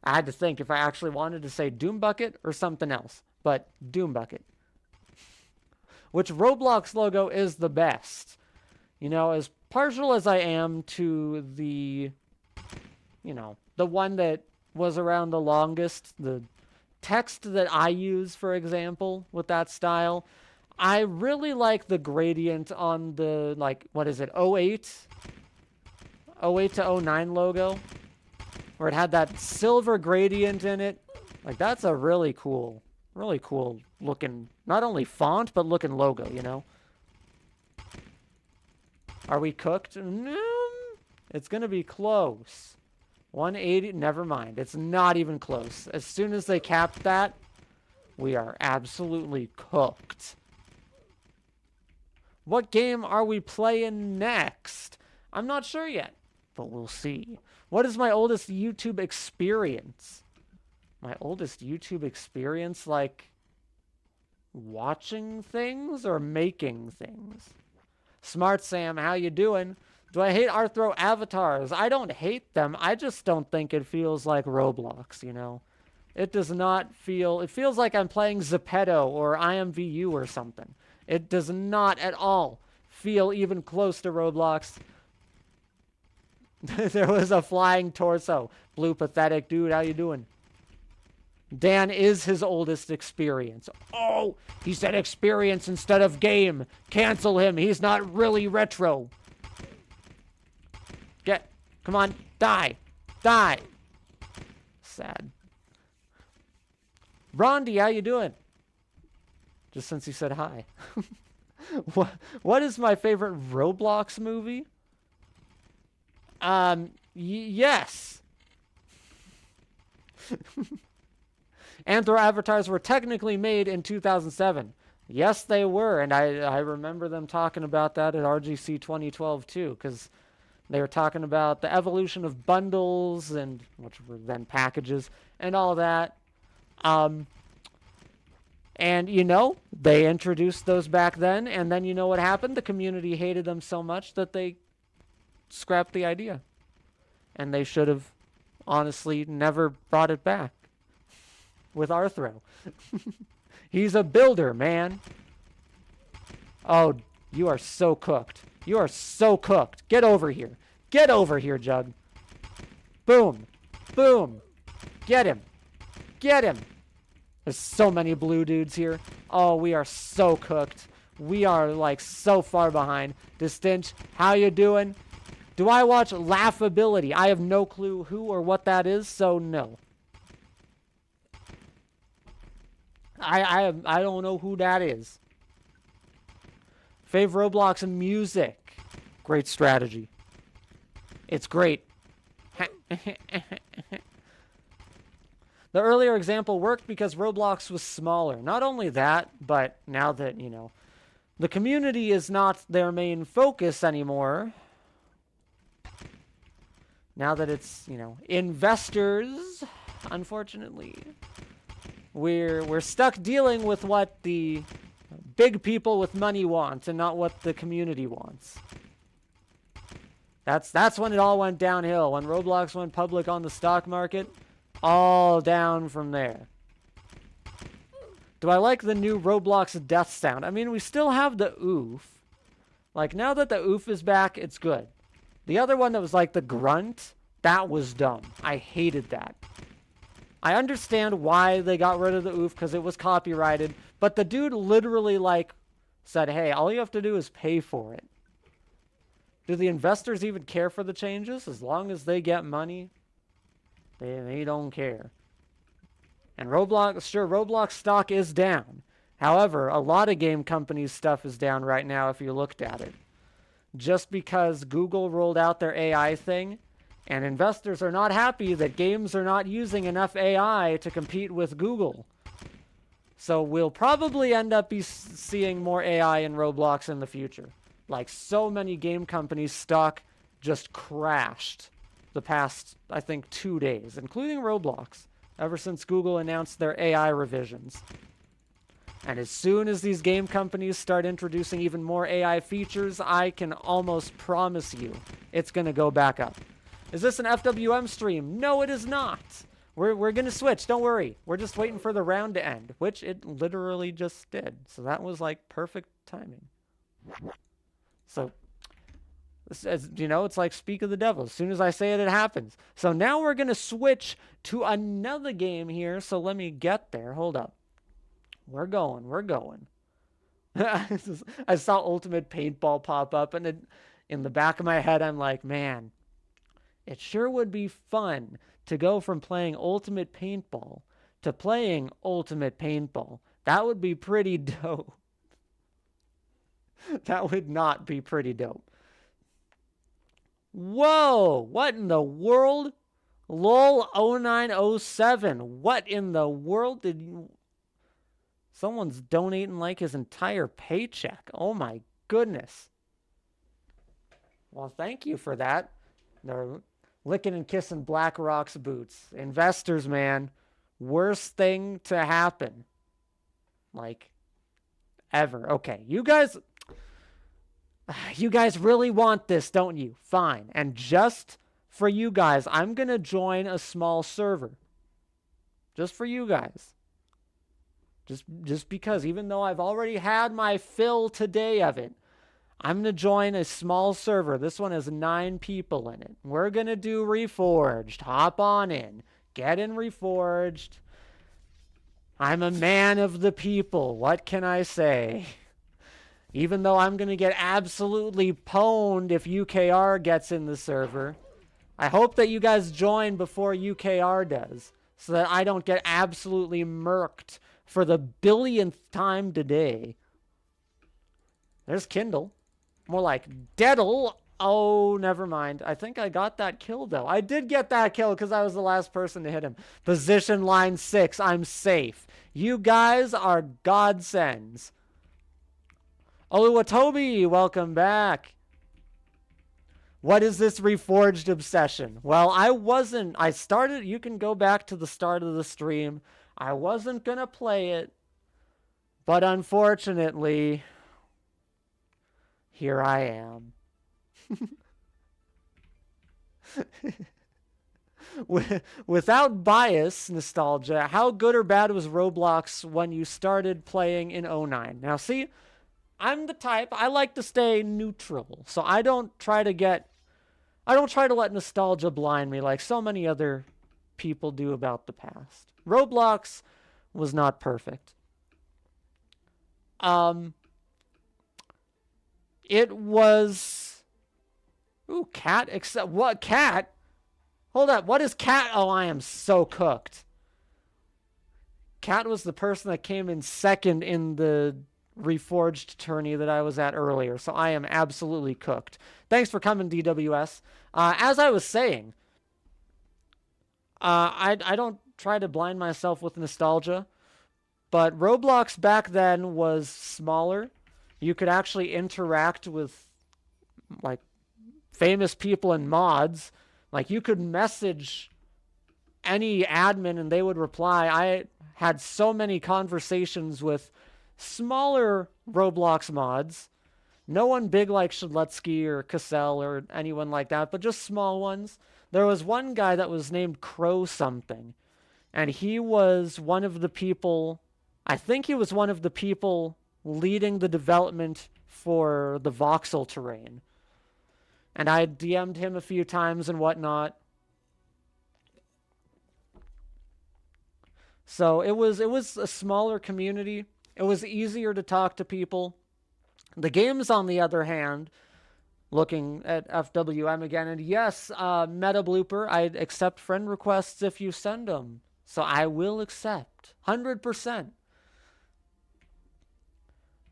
I had to think if I actually wanted to say Doom Bucket or something else. But Doom Bucket. Which Roblox logo is the best? You know, as partial as I am to the, the one that was around the longest, the text that I use, for example, with that style, I really like the gradient on the, what is it, 08 to 09 logo, where it had that silver gradient in it. Like, that's a really cool looking, not only font, but looking logo, you know? Are we cooked? No, it's going to be close. 180, never mind. It's not even close. As soon as they cap that, we are absolutely cooked. What game are we playing next? I'm not sure yet, but we'll see. What is my oldest YouTube experience? My oldest YouTube experience, like watching things or making things? Smart Sam, how you doing? Do I hate Arthro avatars? I don't hate them. I just don't think it feels like Roblox, you know? It does not feel... It feels like I'm playing Zepeto or IMVU or something. It does not at all feel even close to Roblox. There was a flying torso. Blue pathetic dude, how you doing? Dan is his oldest experience. Oh, he said experience instead of game. Cancel him. He's not really retro. Come on, die. Sad. Rondi, how you doing? Just since you said hi. What is my favorite Roblox movie? Yes. Anthro avatars were technically made in 2007. Yes, they were, and I remember them talking about that at RGC 2012 too, because they were talking about the evolution of bundles, and which were then packages, and all that. And, They introduced those back then, and then you know what happened? The community hated them so much that they scrapped the idea. And they should have, honestly, never brought it back. With Arthro. He's a builder, man. Oh, you are so cooked. You are so cooked. Get over here. Get over here, Jug. Boom. Boom. Get him. Get him. There's so many blue dudes here. Oh, we are so cooked. We are, like, so far behind. Distinct, how you doing? Do I watch Laughability? I have no clue who or what that is, so no. I don't know who that is. Fave Roblox and music. Great strategy. It's great. The earlier example worked because Roblox was smaller. Not only that, but now that, you know, the community is not their main focus anymore. Now that it's, you know, investors, unfortunately, we're stuck dealing with what the big people with money want and not what the community wants. That's when it all went downhill. When Roblox went public on the stock market, all down from there. Do I like the new Roblox death sound? I mean, we still have the oof. Like, now that the oof is back, it's good. The other one that was like the grunt, that was dumb. I hated that. I understand why they got rid of the oof, because it was copyrighted, but the dude literally, like, said, hey, all you have to do is pay for it. Do the investors even care for the changes? As long as they get money, they don't care. And Roblox, sure, Roblox stock is down. However, a lot of game companies' stuff is down right now if you looked at it. Just because Google rolled out their AI thing, and investors are not happy that games are not using enough AI to compete with Google. So we'll probably end up seeing more AI in Roblox in the future. Like, so many game companies' stock just crashed the past, I think, 2 days, including Roblox, ever since Google announced their AI revisions. And as soon as these game companies start introducing even more AI features, I can almost promise you it's going to go back up. Is this an FWM stream? No, it is not. We're going to switch. Don't worry. We're just waiting for the round to end, which it literally just did. So that was like perfect timing. So, as you know, it's like speak of the devil. As soon as I say it, it happens. So now we're going to switch to another game here. So let me get there. Hold up. We're going. I saw Ultimate Paintball pop up, and in the back of my head, I'm like, man, it sure would be fun to go from playing Ultimate Paintball to playing Ultimate Paintball. That would be pretty dope. That would not be pretty dope. Whoa! What in the world? LOL 0907. What in the world did you... Someone's donating like his entire paycheck. Oh my goodness. Well, thank you for that. They're licking and kissing BlackRock's boots. Investors, man. Worst thing to happen. Like, ever. Okay, you guys really want this, don't you? Fine. And just for you guys, I'm going to join a small server. Just for you guys. Just because, even though I've already had my fill today of it, I'm going to join a small server. This one has 9 people in it. We're going to do Reforged. Hop on in. Get in Reforged. I'm a man of the people. What can I say? Even though I'm going to get absolutely pwned if UKR gets in the server, I hope that you guys join before UKR does, so that I don't get absolutely murked for the billionth time today. There's Kindle. More like Deadle. Oh, never mind. I think I got that kill, though. I did get that kill because I was the last person to hit him. Position line 6. I'm safe. You guys are godsends. Oluwatobi, welcome back. What is this Reforged obsession? Well, I started, you can go back to the start of the stream. I wasn't going to play it, But unfortunately, here I am. Without bias, nostalgia, how good or bad was Roblox when you started playing in '09? Now, see, I'm the type, I like to stay neutral. So I don't try to let nostalgia blind me like so many other people do about the past. Roblox was not perfect. It was... Ooh, cat? Except what? Cat? Hold up. What is cat? Oh, I am so cooked. Cat was the person that came in second in the Reforged tourney that I was at earlier, so I am absolutely cooked. Thanks for coming, DWS. As I was saying, I don't try to blind myself with nostalgia, but Roblox back then was smaller. You could actually interact with, like, famous people and mods. Like, you could message any admin and they would reply. I had so many conversations with smaller Roblox mods. No one big like Shadletsky or Cassell or anyone like that, but just small ones. There was one guy that was named Crow something, and he was one of the people, I think he was one of the people leading the development for the voxel terrain. And I DM'd him a few times and whatnot. So it was a smaller community. It was easier to talk to people. The games, on the other hand, looking at FWM again, and yes, meta blooper, I'd accept friend requests if you send them. So I will accept, 100%.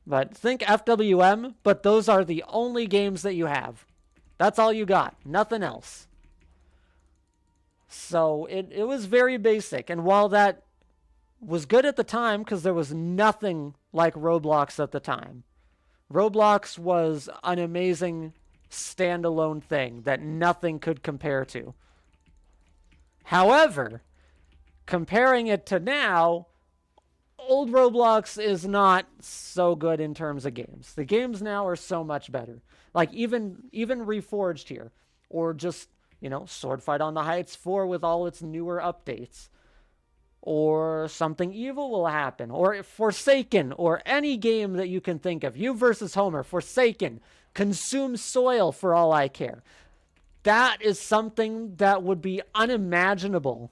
But think FWM, but those are the only games that you have. That's all you got, nothing else. So it was very basic, and while that was good at the time, because there was nothing like Roblox at the time, Roblox was an amazing standalone thing that nothing could compare to. However, comparing it to now, old Roblox is not so good in terms of games. The games now are so much better. Like, even Reforged here, or just, Swordfight on the Heights 4 with all its newer updates. Or Something Evil will happen, or Forsaken, or any game that you can think of. You versus Homer, Forsaken, Consume Soil for all I care. That is something that would be unimaginable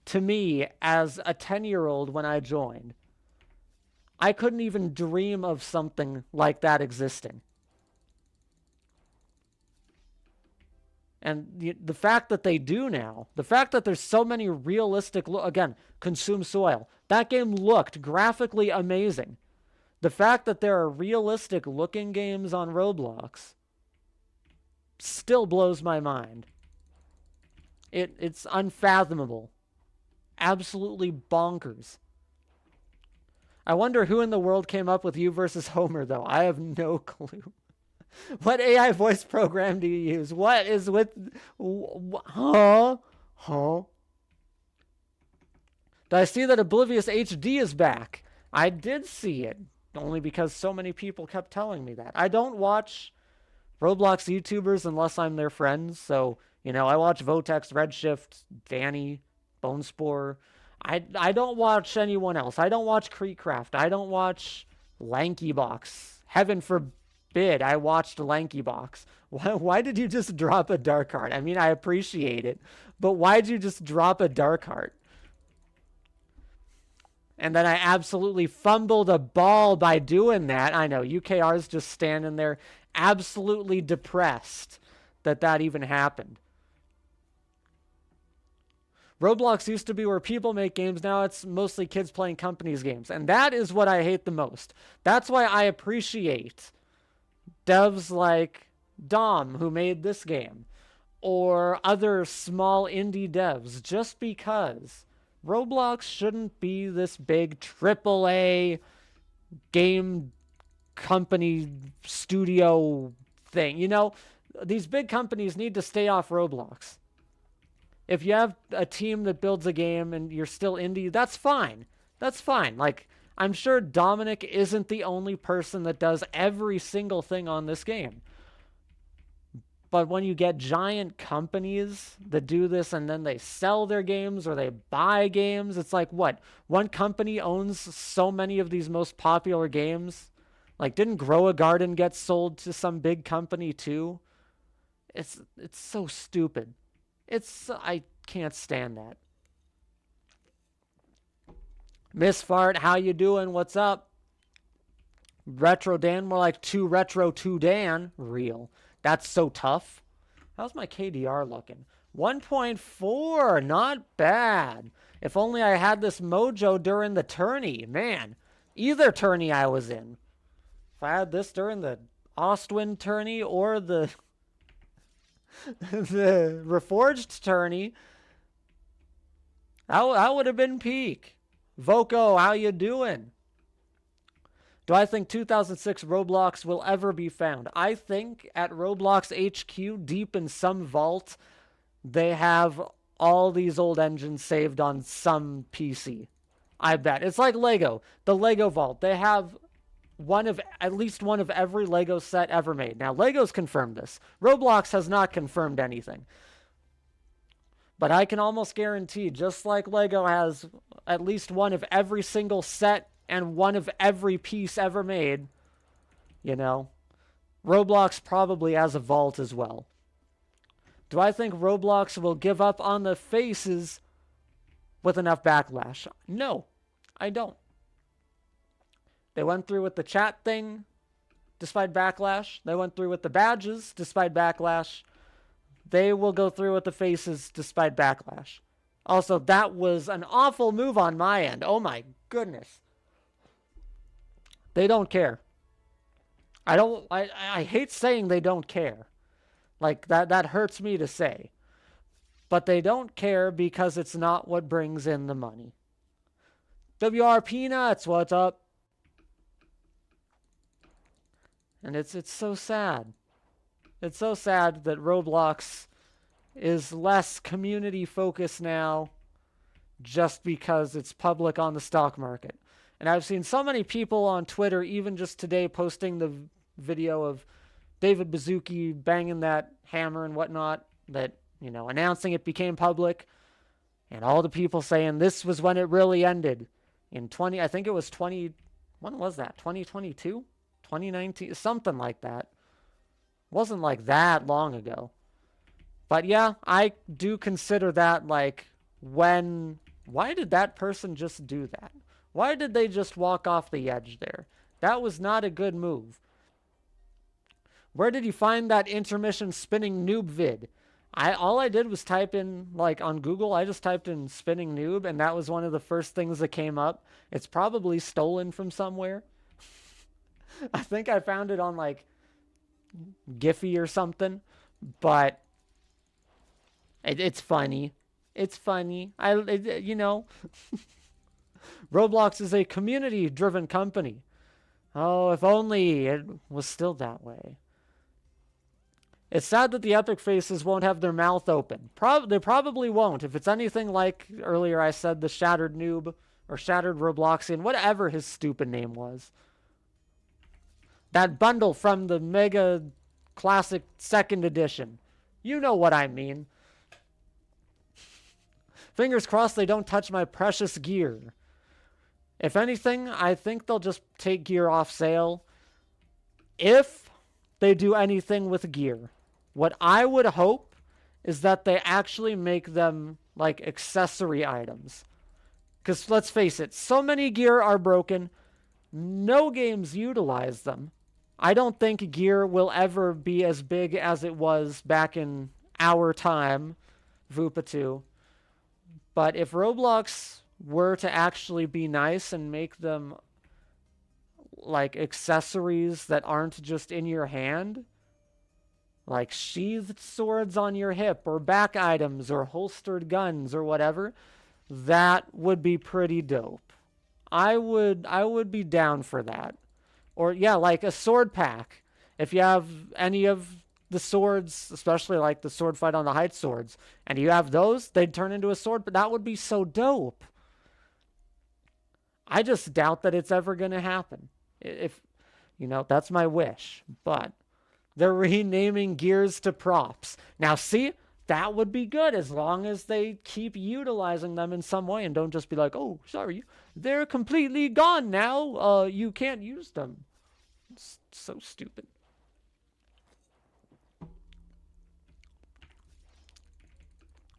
to me as a 10-year-old when I joined. I couldn't even dream of something like that existing. And the fact that they do now, the fact that there's so many realistic, again, Consume Soil, that game looked graphically amazing. The fact that there are realistic looking games on Roblox still blows my mind. It's unfathomable. Absolutely bonkers. I wonder who in the world came up with You versus Homer, though. I have no clue. What AI voice program do you use? What is with... Huh? Did I see that Oblivious HD is back? I did see it. Only because so many people kept telling me that. I don't watch Roblox YouTubers unless I'm their friends. So, I watch Votex, Redshift, Danny, Bonespore. I don't watch anyone else. I don't watch Creekcraft. I don't watch Lankybox. Heaven forbid I watched Lankybox. Why did you just drop a dark heart? I mean, I appreciate it, but why'd you just drop a dark heart? And then I absolutely fumbled a ball by doing that. I know, UKR's just standing there absolutely depressed that even happened. Roblox used to be where people make games. Now it's mostly kids playing companies' games. And that is what I hate the most. That's why I appreciate devs like Dom, who made this game, or other small indie devs, just because Roblox shouldn't be this big AAA game company studio thing. These big companies need to stay off Roblox. If you have a team that builds a game and you're still indie, that's fine. That's fine. Like, I'm sure Dominic isn't the only person that does every single thing on this game. But when you get giant companies that do this and then they sell their games or they buy games, it's like, what? One company owns so many of these most popular games. Like, didn't Grow a Garden get sold to some big company too? It's so stupid. I can't stand that. Miss Fart, how you doing? What's up? RetroDan, more like 2 Retro 2 Dan. Real. That's so tough. How's my KDR looking? 1.4. Not bad. If only I had this mojo during the tourney. Man, either tourney I was in. If I had this during the Ostwind tourney or the the Reforged tourney, that would have been peak. Voco, how you doing? Do I think 2006 Roblox will ever be found? I think at Roblox HQ, deep in some vault, they have all these old engines saved on some PC. I bet. It's like Lego. The Lego vault. They have at least one of every Lego set ever made. Now, Lego's confirmed this. Roblox has not confirmed anything. But I can almost guarantee, just like Lego has at least one of every single set and one of every piece ever made, Roblox probably has a vault as well. Do I think Roblox will give up on the faces with enough backlash? No, I don't. They went through with the chat thing despite backlash. They went through with the badges despite backlash. They will go through with the faces despite backlash. Also, that was an awful move on my end. Oh my goodness. They don't care. I hate saying they don't care. Like, that hurts me to say. But they don't care because it's not what brings in the money. WR Peanuts, what's up? And it's so sad. It's so sad that Roblox is less community focused now just because it's public on the stock market. And I've seen so many people on Twitter, even just today, posting the video of David Baszucki banging that hammer and whatnot, that, announcing it became public. And all the people saying this was when it really ended. In I think it was when was that? 2022? 2019? Something like that. Wasn't like that long ago. But yeah, I do consider that like why did that person just do that? Why did they just walk off the edge there? That was not a good move. Where did you find that intermission spinning noob vid? All I did was type in, like on Google, I just typed in spinning noob, and that was one of the first things that came up. It's probably stolen from somewhere. I think I found it on like Giphy or something, but it's funny. It's funny. Roblox is a community-driven company. Oh, if only it was still that way. It's sad that the epic faces won't have their mouth open. They probably won't. If it's anything like earlier I said, the Shattered Noob or Shattered Robloxian, whatever his stupid name was. That bundle from the Mega Classic 2nd Edition. You know what I mean. Fingers crossed they don't touch my precious gear. If anything, I think they'll just take gear off sale. If they do anything with gear. What I would hope is that they actually make them like accessory items. Because let's face it, so many gear are broken. No games utilize them. I don't think gear will ever be as big as it was back in our time, Vupa 2. But if Roblox were to actually be nice and make them like accessories that aren't just in your hand, like sheathed swords on your hip or back items or holstered guns or whatever, that would be pretty dope. I would be down for that. Or yeah, like a sword pack. If you have any of the swords, especially like the sword fight on the height swords, and you have those, they'd turn into a sword, but that would be so dope. I just doubt that it's ever going to happen. If, that's my wish. But they're renaming gears to props. Now, see, that would be good as long as they keep utilizing them in some way and don't just be like, oh, sorry, they're completely gone now. You can't use them. It's so stupid.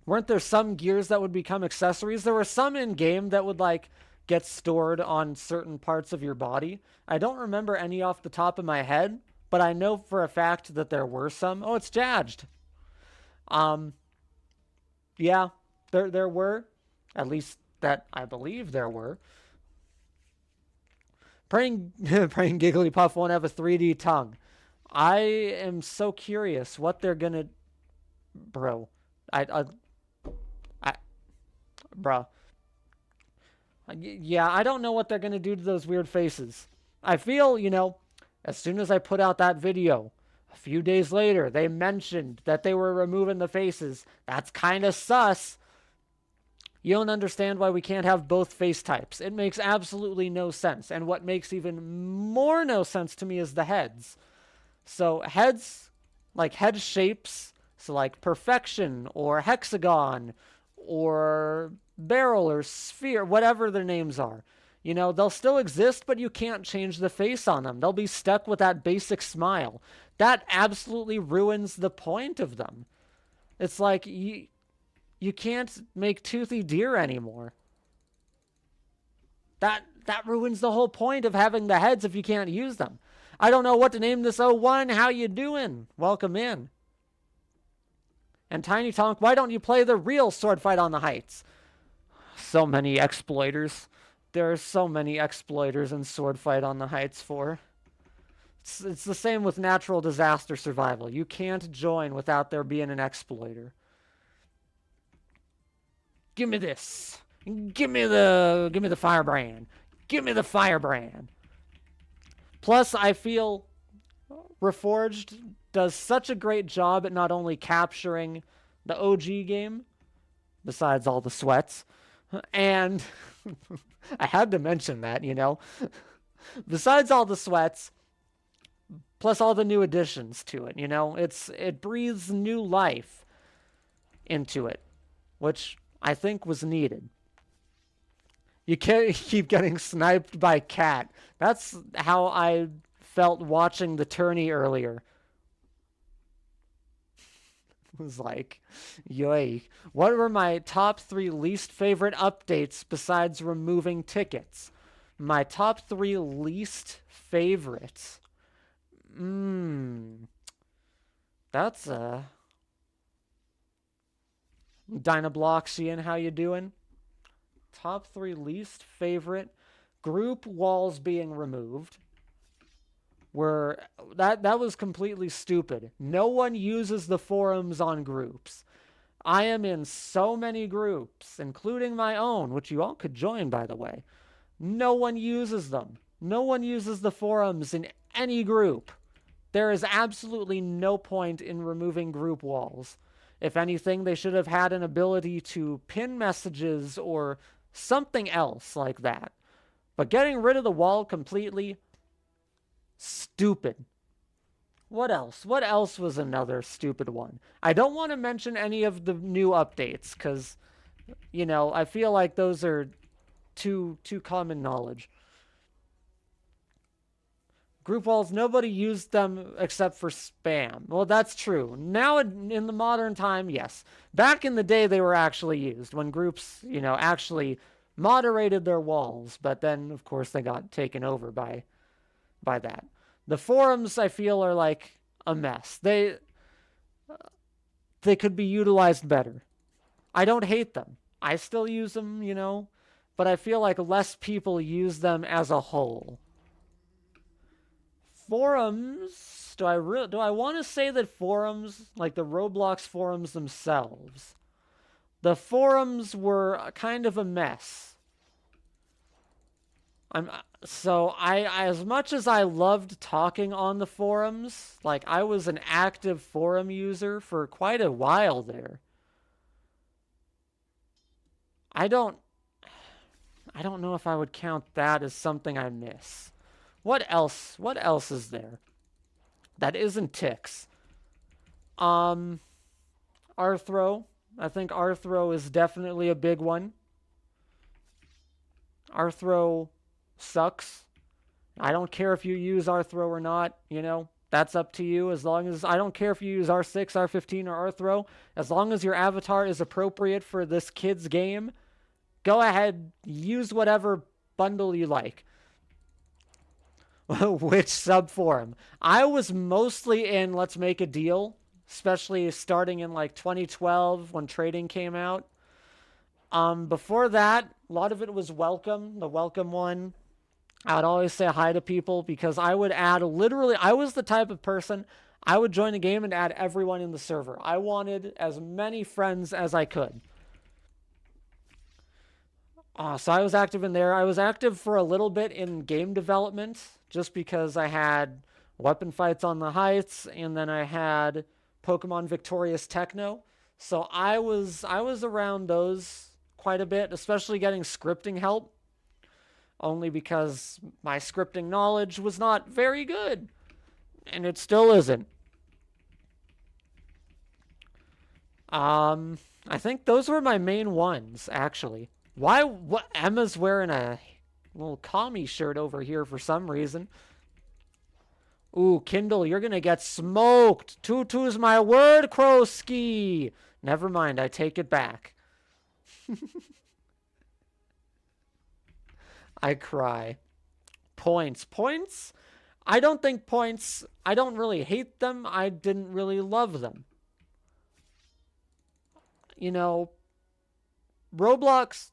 Weren't there some gears that would become accessories? There were some in game that would like get stored on certain parts of your body. I don't remember any off the top of my head, but I know for a fact that there were some. Oh, it's Jadged. Yeah, there were, at least that I believe there were. Praying Gigglypuff won't have a 3D tongue. I am so curious what they're gonna, bro. Bro. Yeah, I don't know what they're gonna do to those weird faces. I feel, as soon as I put out that video, a few days later, they mentioned that they were removing the faces. That's kind of sus. You don't understand why we can't have both face types. It makes absolutely no sense. And what makes even more no sense to me is the heads. So heads, like head shapes, so like perfection or hexagon or barrel or sphere, whatever their names are. They'll still exist, but you can't change the face on them. They'll be stuck with that basic smile. That absolutely ruins the point of them. It's like you can't make toothy deer anymore. That ruins the whole point of having the heads if you can't use them. I don't know what to name this 01. How you doing? Welcome in. And Tiny Tonk, why don't you play the real Sword Fight on the Heights? So many exploiters. There are so many exploiters in Sword Fight on the Heights 4. It's the same with natural disaster survival. You can't join without there being an exploiter. Give me this. Give me the firebrand. Give me the firebrand. Plus, I feel Reforged does such a great job at not only capturing the OG game, besides all the sweats, and I had to mention that, besides all the sweats, plus all the new additions to it, it breathes new life into it, which I think was needed. You can't keep getting sniped by Cat. That's how I felt watching the tourney earlier. It was like, yoy. What were my top 3 least favorite updates besides removing tickets? My top 3 least favorites. That's Dynabloxian, how you doing? Top 3 least favorite. Group walls being removed. That was completely stupid. No one uses the forums on groups. I am in so many groups, including my own, which you all could join, by the way. No one uses them. No one uses the forums in any group. There is absolutely no point in removing group walls. If anything, they should have had an ability to pin messages or something else like that. But getting rid of the wall completely, stupid. What else? What else was another stupid one? I don't want to mention any of the new updates because, I feel like those are too common knowledge. Group walls, nobody used them except for spam. Well, that's true. Now, in the modern time, yes. Back in the day, they were actually used when groups, actually moderated their walls. But then, of course, they got taken over by that. The forums, I feel, are like a mess. They could be utilized better. I don't hate them. I still use them, but I feel like less people use them as a whole. Forums, do I want to say that forums, like the Roblox forums themselves, the forums were kind of a mess. As much as I loved talking on the forums, like I was an active forum user for quite a while there. I don't know if I would count that as something I miss. What else? What else is there that isn't ticks? Um, Arthro. I think Arthro is definitely a big one. Arthro sucks. I don't care if you use Arthro or not, you know. That's up to you. As long as I don't care if you use R6, R15, or Arthro, as long as your avatar is appropriate for this kid's game, go ahead, use whatever bundle you like. Which subform? I was mostly in Let's Make a Deal, especially starting in like 2012 when trading came out. Before that, a lot of it was Welcome, the Welcome one. I would always say hi to people because I would add literally, I was the type of person, I would join a game and add everyone in the server. I wanted as many friends as I could. So I was active in there. I was active for a little bit in game development just because I had Weapon Fights on the Heights and then I had Pokemon Victorious Techno. So I was around those quite a bit, especially getting scripting help, only because my scripting knowledge was not very good, and it still isn't. I think those were my main ones, actually. Why? What? Emma's wearing a little commie shirt over here for some reason. Ooh, Kindle, you're gonna get smoked. Tutu's my word, Krowski. Never mind, I take it back. I cry. Points. Points? I don't think points... I don't really hate them. I didn't really love them. You know, Roblox...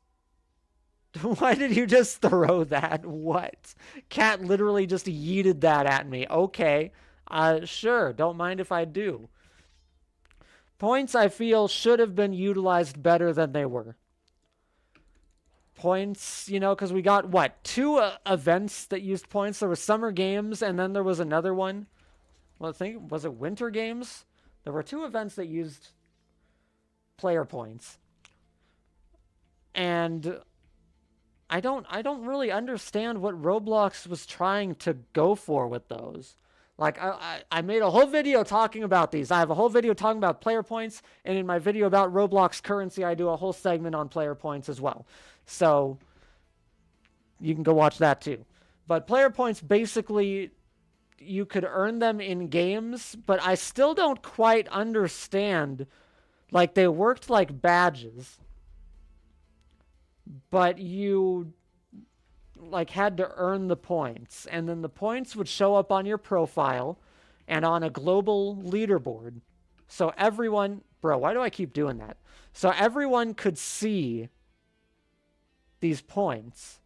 Why did you just throw that? What? Cat literally just yeeted that at me. Okay. Sure. Don't mind if I do. Points, I feel, should have been utilized better than they were. Points, you know, because we got, what, 2 events that used points? There was Summer Games, and then there was another one. Well, I think, was it Winter Games? There were 2 events that used player points. And I don't really understand what Roblox was trying to go for with those. Like, I made a whole video talking about these. I have a whole video talking about player points, and in my video about Roblox currency, I do a whole segment on player points as well. So, you can go watch that too. But player points, basically, you could earn them in games, but I still don't quite understand. Like, they worked like badges, but you like had to earn the points, and then the points would show up on your profile and on a global leaderboard. So everyone, bro, why do I keep doing that? So everyone could see these points.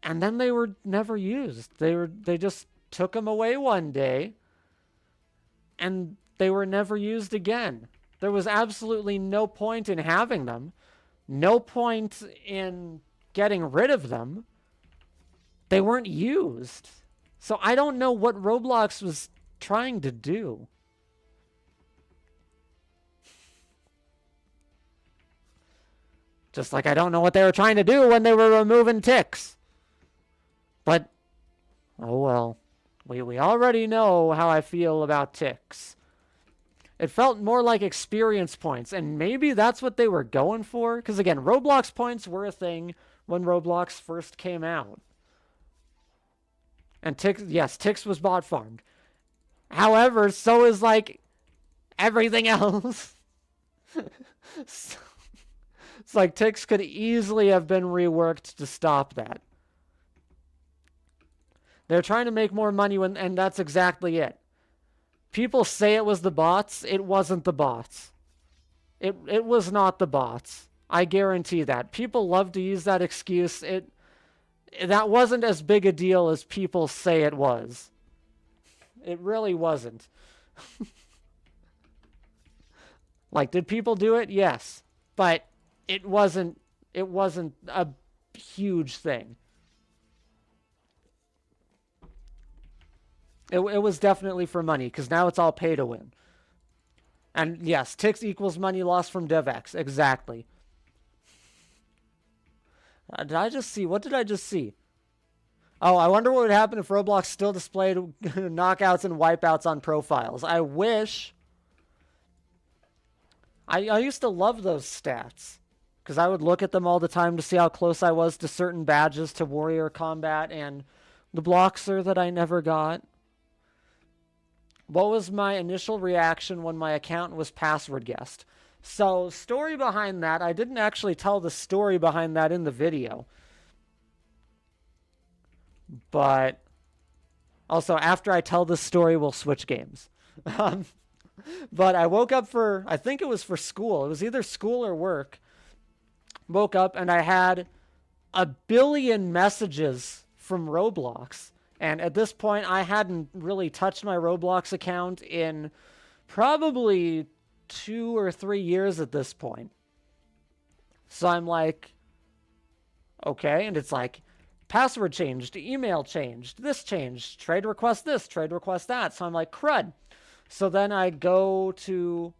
And then they were never used. They just took them away one day and they were never used again. There was absolutely no point in having them. No point in getting rid of them. They weren't used. So I don't know what Roblox was trying to do. Just like I don't know what they were trying to do when they were removing ticks. But, oh well. We already know how I feel about ticks. It felt more like experience points, and maybe that's what they were going for. Because again, Roblox points were a thing when Roblox first came out. And ticks, yes, ticks was bot farmed. However, so is like everything else. So, it's like ticks could easily have been reworked to stop that. They're trying to make more money and that's exactly it. People say it was the bots. It wasn't the bots. It was not the bots. I guarantee that. People love to use that excuse. That wasn't as big a deal as people say it was. It really wasn't. Like, did people do it? Yes. But it wasn't a huge thing. It was definitely for money, because now it's all pay to win. And yes, ticks equals money lost from DevX. Exactly. Did I just see? What did I just see? Oh, I wonder what would happen if Roblox still displayed knockouts and wipeouts on profiles. I wish. I used to love those stats. Because I would look at them all the time to see how close I was to certain badges, to Warrior Combat, and the Bloxer that I never got. What was my initial reaction when my account was password guessed? So, story behind that, I didn't actually tell the story behind that in the video. But also, after I tell this story, we'll switch games. But I woke up for, I think it was for school. It was either school or work. Woke up and I had a billion messages from Roblox. And at this point, I hadn't really touched my Roblox account in probably 2 or 3 years at this point. So I'm like, okay. And it's like, password changed, email changed, this changed, trade request this, trade request that. So I'm like, crud. So then I go to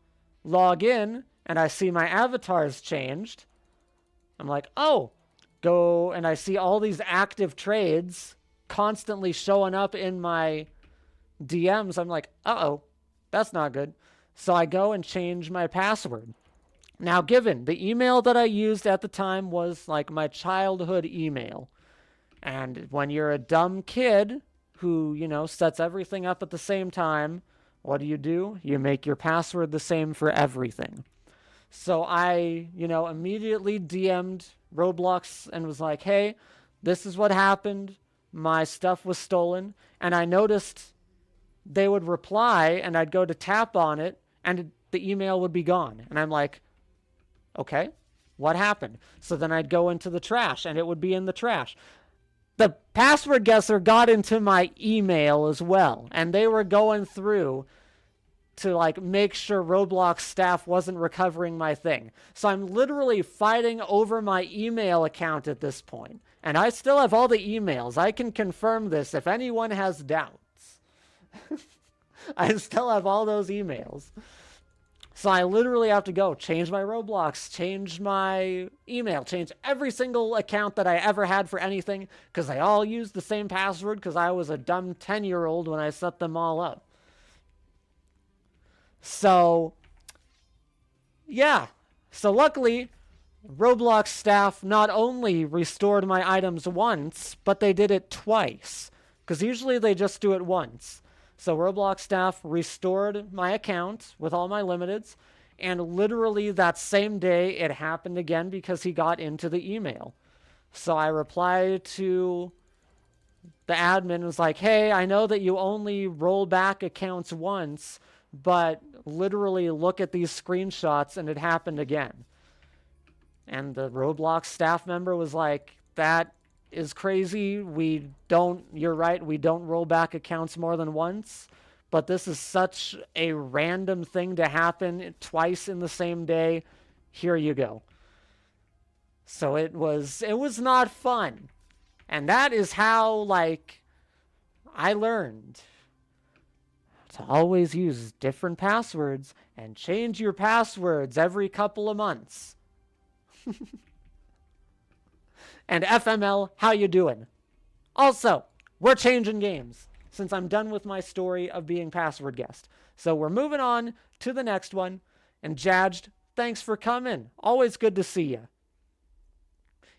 log in and I see my avatar's changed. I'm like, oh, go, and I see all these active trades constantly showing up in my DMs. I'm like, uh-oh, that's not good. So I go and change my password. Now, given the email that I used at the time was like my childhood email. And when you're a dumb kid who, you know, sets everything up at the same time, what do? You make your password the same for everything. So I, you know, immediately DM'd Roblox and was like, hey, this is what happened. My stuff was stolen. And I noticed they would reply and I'd go to tap on it and the email would be gone. And I'm like, okay, what happened? So then I'd go into the trash and it would be in the trash. The password guesser got into my email as well. And they were going through to like make sure Roblox staff wasn't recovering my thing. So I'm literally fighting over my email account at this point. And I still have all the emails. I can confirm this if anyone has doubts. I still have all those emails. So I literally have to go change my Roblox, change my email, change every single account that I ever had for anything because they all used the same password because I was a dumb 10-year-old when I set them all up. So, yeah. So luckily, Roblox staff not only restored my items once, but they did it twice. Because usually they just do it once. So Roblox staff restored my account with all my limiteds. And literally that same day, it happened again because he got into the email. So I replied to the admin and was like, hey, I know that you only roll back accounts once, but literally look at these screenshots and it happened again. And the Roblox staff member was like, that is crazy. You're right, we don't roll back accounts more than once, but this is such a random thing to happen twice in the same day. Here you go. So it was not fun. And that is how, like, I learned to always use different passwords and change your passwords every couple of months. And FML, how you doing? Also, we're changing games since I'm done with my story of being password guessed. So we're moving on to the next one. And Jadged, thanks for coming. Always good to see you.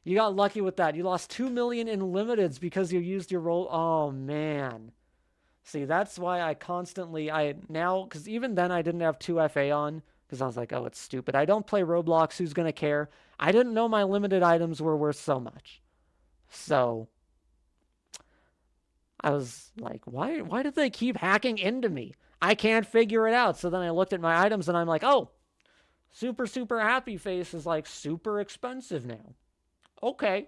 You got lucky with that. You lost 2 million in limiteds because you used your roll. Oh, man. See, that's why because even then I didn't have 2FA on because I was like, oh, it's stupid. I don't play Roblox. Who's going to care? I didn't know my limited items were worth so much. So I was like, why did they keep hacking into me? I can't figure it out. So then I looked at my items and I'm like, oh, super, super happy face is like super expensive now. Okay.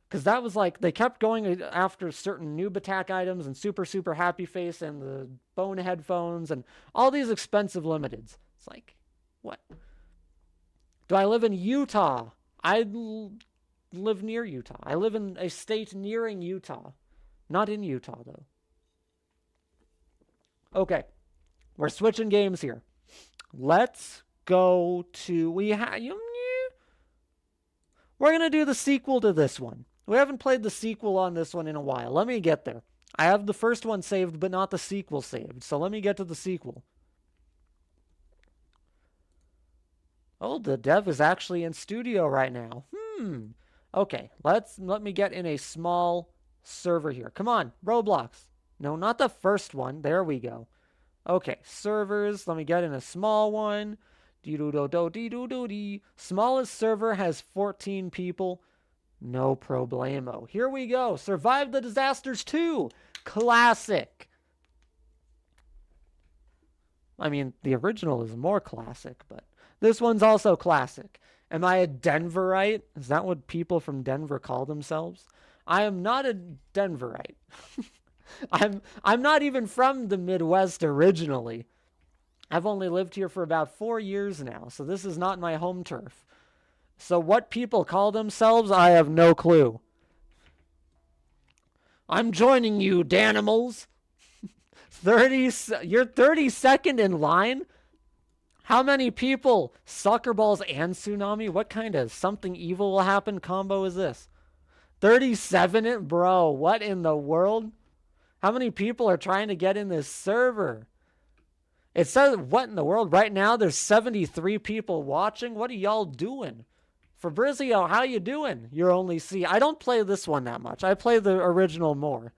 Because that was like, they kept going after certain noob attack items and super, super happy face and the bone headphones and all these expensive limiteds. It's like, what? Do I live in Utah? I live near Utah. I live in a state nearing Utah. Not in Utah, though. Okay. We're switching games here. Let's go to we're going to do the sequel to this one. We haven't played the sequel on this one in a while. Let me get there. I have the first one saved, but not the sequel saved. So let me get to the sequel. Oh, the dev is actually in studio right now. Okay, let me get in a small server here. Come on, Roblox. No, not the first one. There we go. Okay, servers. Let me get in a small one. Smallest server has 14 people. No problemo. Here we go. Survive the Disasters 2. Classic. I mean, the original is more classic, but this one's also classic. Am I a Denverite? Is that what people from Denver call themselves? I am not a Denverite. I'm not even from the Midwest originally. I've only lived here for about 4 years now, so this is not my home turf. So what people call themselves, I have no clue. I'm joining you, Danimals. You're 32nd in line? How many people? Soccer balls and tsunami? What kind of something evil will happen combo is this? 37? Bro, what in the world? How many people are trying to get in this server? It says, what in the world? Right now, there's 73 people watching. What are y'all doing? Fabrizio, how you doing? You're only C. I don't play this one that much. I play the original more.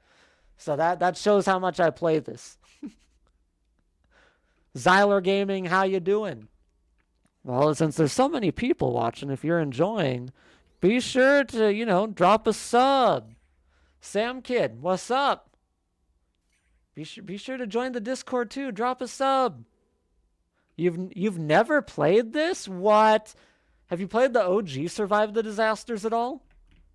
So that shows how much I play this. Zyler Gaming, how you doing? Well, since there's so many people watching, if you're enjoying, be sure to, drop a sub. Sam Kid, what's up? Be sure to join the Discord too. Drop a sub. You've never played this? What? Have you played the OG Survive the Disasters at all?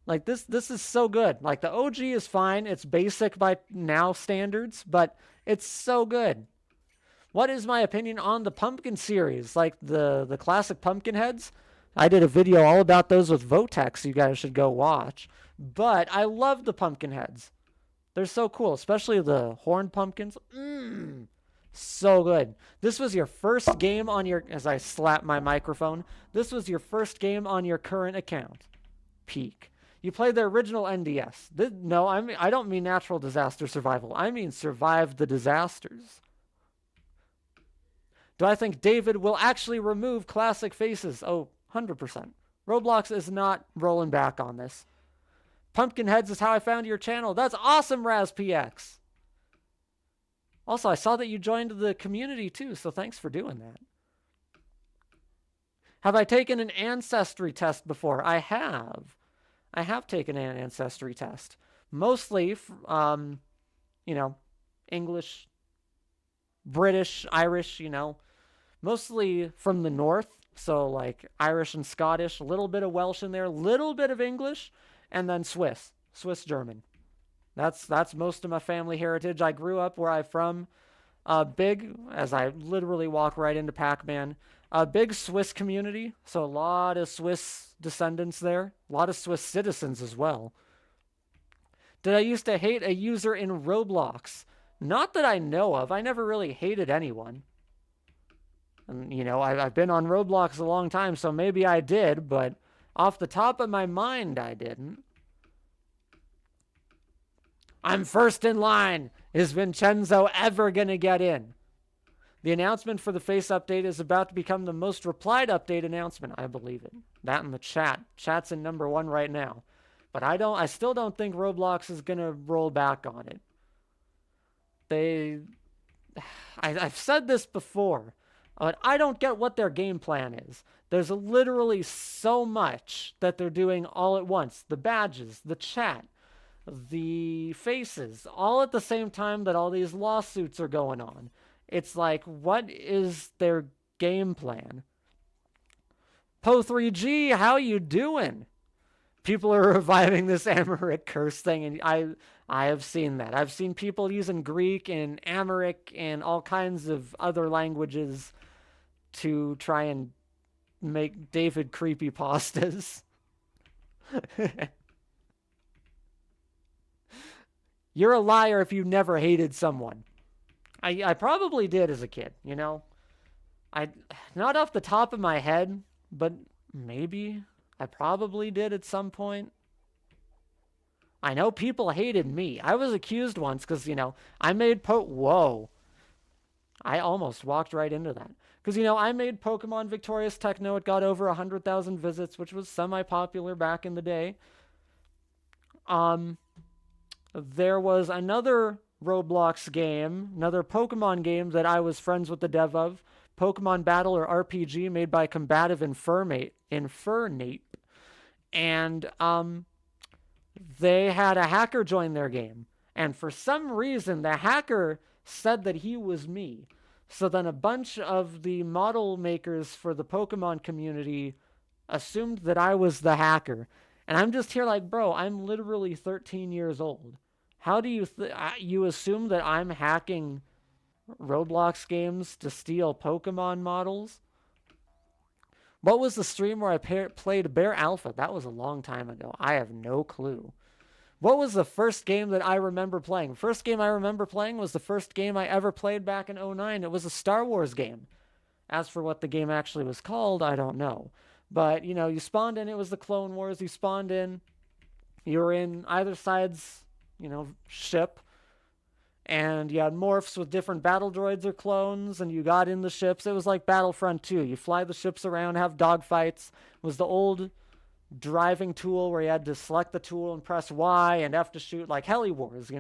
Like this is so good. Like the OG is fine. It's basic by now standards, but it's so good. What is my opinion on the pumpkin series? Like the classic pumpkin heads? I did a video all about those with Votex. You guys should go watch. But I love the pumpkin heads. They're so cool, especially the horned pumpkins. So good. This was your first game on your, as I slap my microphone, this was your first game on your current account. Peak. You played the original NDS. No, I don't mean natural disaster survival. I mean survive the disasters. Do I think David will actually remove classic faces? Oh, 100%. Roblox is not rolling back on this. Pumpkin heads is how I found your channel. That's awesome, RazPX. Also, I saw that you joined the community too, so thanks for doing that. Have I taken an ancestry test before? I have. I have taken an ancestry test. Mostly, English, British, Irish, mostly from the north. So like Irish and Scottish, a little bit of Welsh in there, a little bit of English, and then Swiss German. That's most of my family heritage. I grew up where I'm from. Big, as I literally walk right into Pac-Man, a big Swiss community. So a lot of Swiss descendants there. A lot of Swiss citizens as well. Did I used to hate a user in Roblox? Not that I know of. I never really hated anyone. And, I've been on Roblox a long time, so maybe I did, but off the top of my mind, I didn't. I'm first in line. Is Vincenzo ever going to get in? The announcement for the face update is about to become the most replied update announcement. I believe it. That in the chat. Chat's in #1 right now. But I still don't think Roblox is going to roll back on it. I've said this before, but I don't get what their game plan is. There's literally so much that they're doing all at once. The badges, the chat, the faces, all at the same time that all these lawsuits are going on. It's like, what is their game plan? Po3G, how you doing? People are reviving this Amharic curse thing, and I have seen that. I've seen people using Greek and Amharic and all kinds of other languages to try and make David creepypastas. You're a liar if you never hated someone. I probably did as a kid, I not off the top of my head, but maybe I probably did at some point. I know people hated me. I was accused once because, I made Whoa. I almost walked right into that. Because, I made Pokemon Victorious Techno. It got over 100,000 visits, which was semi-popular back in the day. There was another Roblox game, another Pokemon game that I was friends with the dev of, Pokemon Battle or RPG, made by Combative Infernape. And they had a hacker join their game. And for some reason, the hacker said that he was me. So then a bunch of the model makers for the Pokemon community assumed that I was the hacker. And I'm just here like, bro, I'm literally 13 years old. How do you assume that I'm hacking Roblox games to steal Pokemon models? What was the stream where I played Bear Alpha? That was a long time ago. I have no clue. What was the first game that I remember playing? First game I remember playing was the first game I ever played back in '09. It was a Star Wars game. As for what the game actually was called, I don't know. But, you spawned in, it was the Clone Wars. You spawned in, you were in either side's, ship. And you had morphs with different battle droids or clones, and you got in the ships. It was like Battlefront 2. You fly the ships around, have dogfights. It was the old driving tool where you had to select the tool and press Y and F to shoot, like Heli Wars,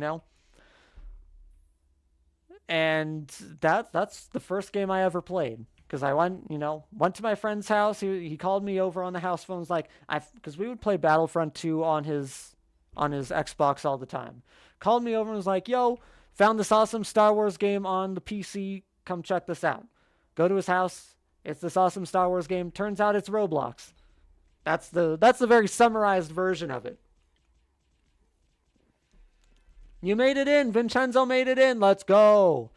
And that's the first game I ever played. Because I went to my friend's house. He called me over on the house phone. Was like, because we would play Battlefront 2 on his Xbox all the time. Called me over and was like, yo, found this awesome Star Wars game on the PC. Come check this out. Go to his house. It's this awesome Star Wars game. Turns out it's Roblox. That's the very summarized version of it. You made it in. Vincenzo made it in. Let's go.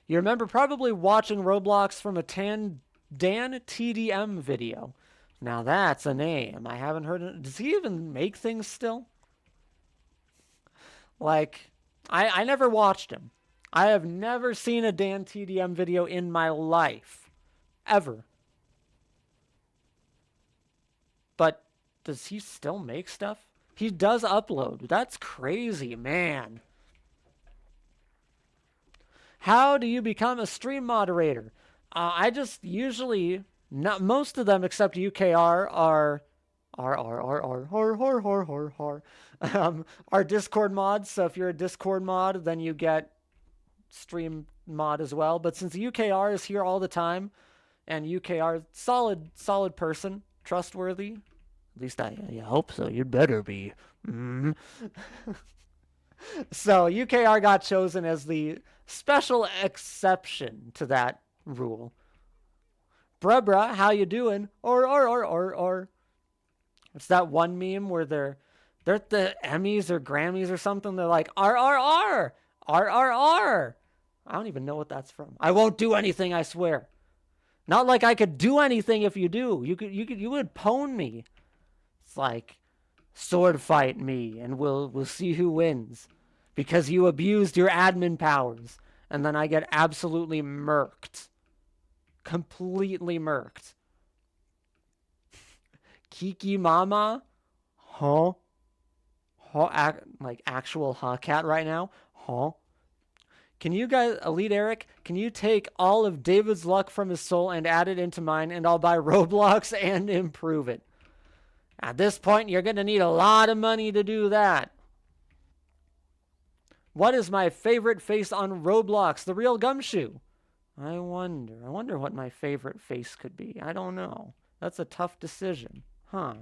You remember probably watching Roblox from a Dan TDM video. Now that's a name. I haven't heard it. Does he even make things still? Like, I never watched him. I have never seen a Dan TDM video in my life. Ever. But does he still make stuff? He does upload. That's crazy, man. How do you become a stream moderator? I just usually, not most of them except UKR are Discord mods. So if you're a Discord mod, then you get stream mod as well. But since UKR is here all the time, and UKR solid person, trustworthy. At least I hope so. You'd better be. So UKR got chosen as the special exception to that rule. Bruh, how you doing? Or. It's that one meme where they're at the Emmys or Grammys or something. They're like, R. I don't even know what that's from. I won't do anything, I swear. Not like I could do anything if you do. You would pwn me. It's like, sword fight me and we'll see who wins. Because you abused your admin powers. And then I get absolutely murked. Completely murked. Kiki Mama? Huh? Like actual cat right now? Huh? Can you guys, Elite Eric, can you take all of David's luck from his soul and add it into mine, and I'll buy Roblox and improve it? At this point, you're going to need a lot of money to do that. What is my favorite face on Roblox? The real Gumshoe. I wonder what my favorite face could be. I don't know. That's a tough decision. Huh.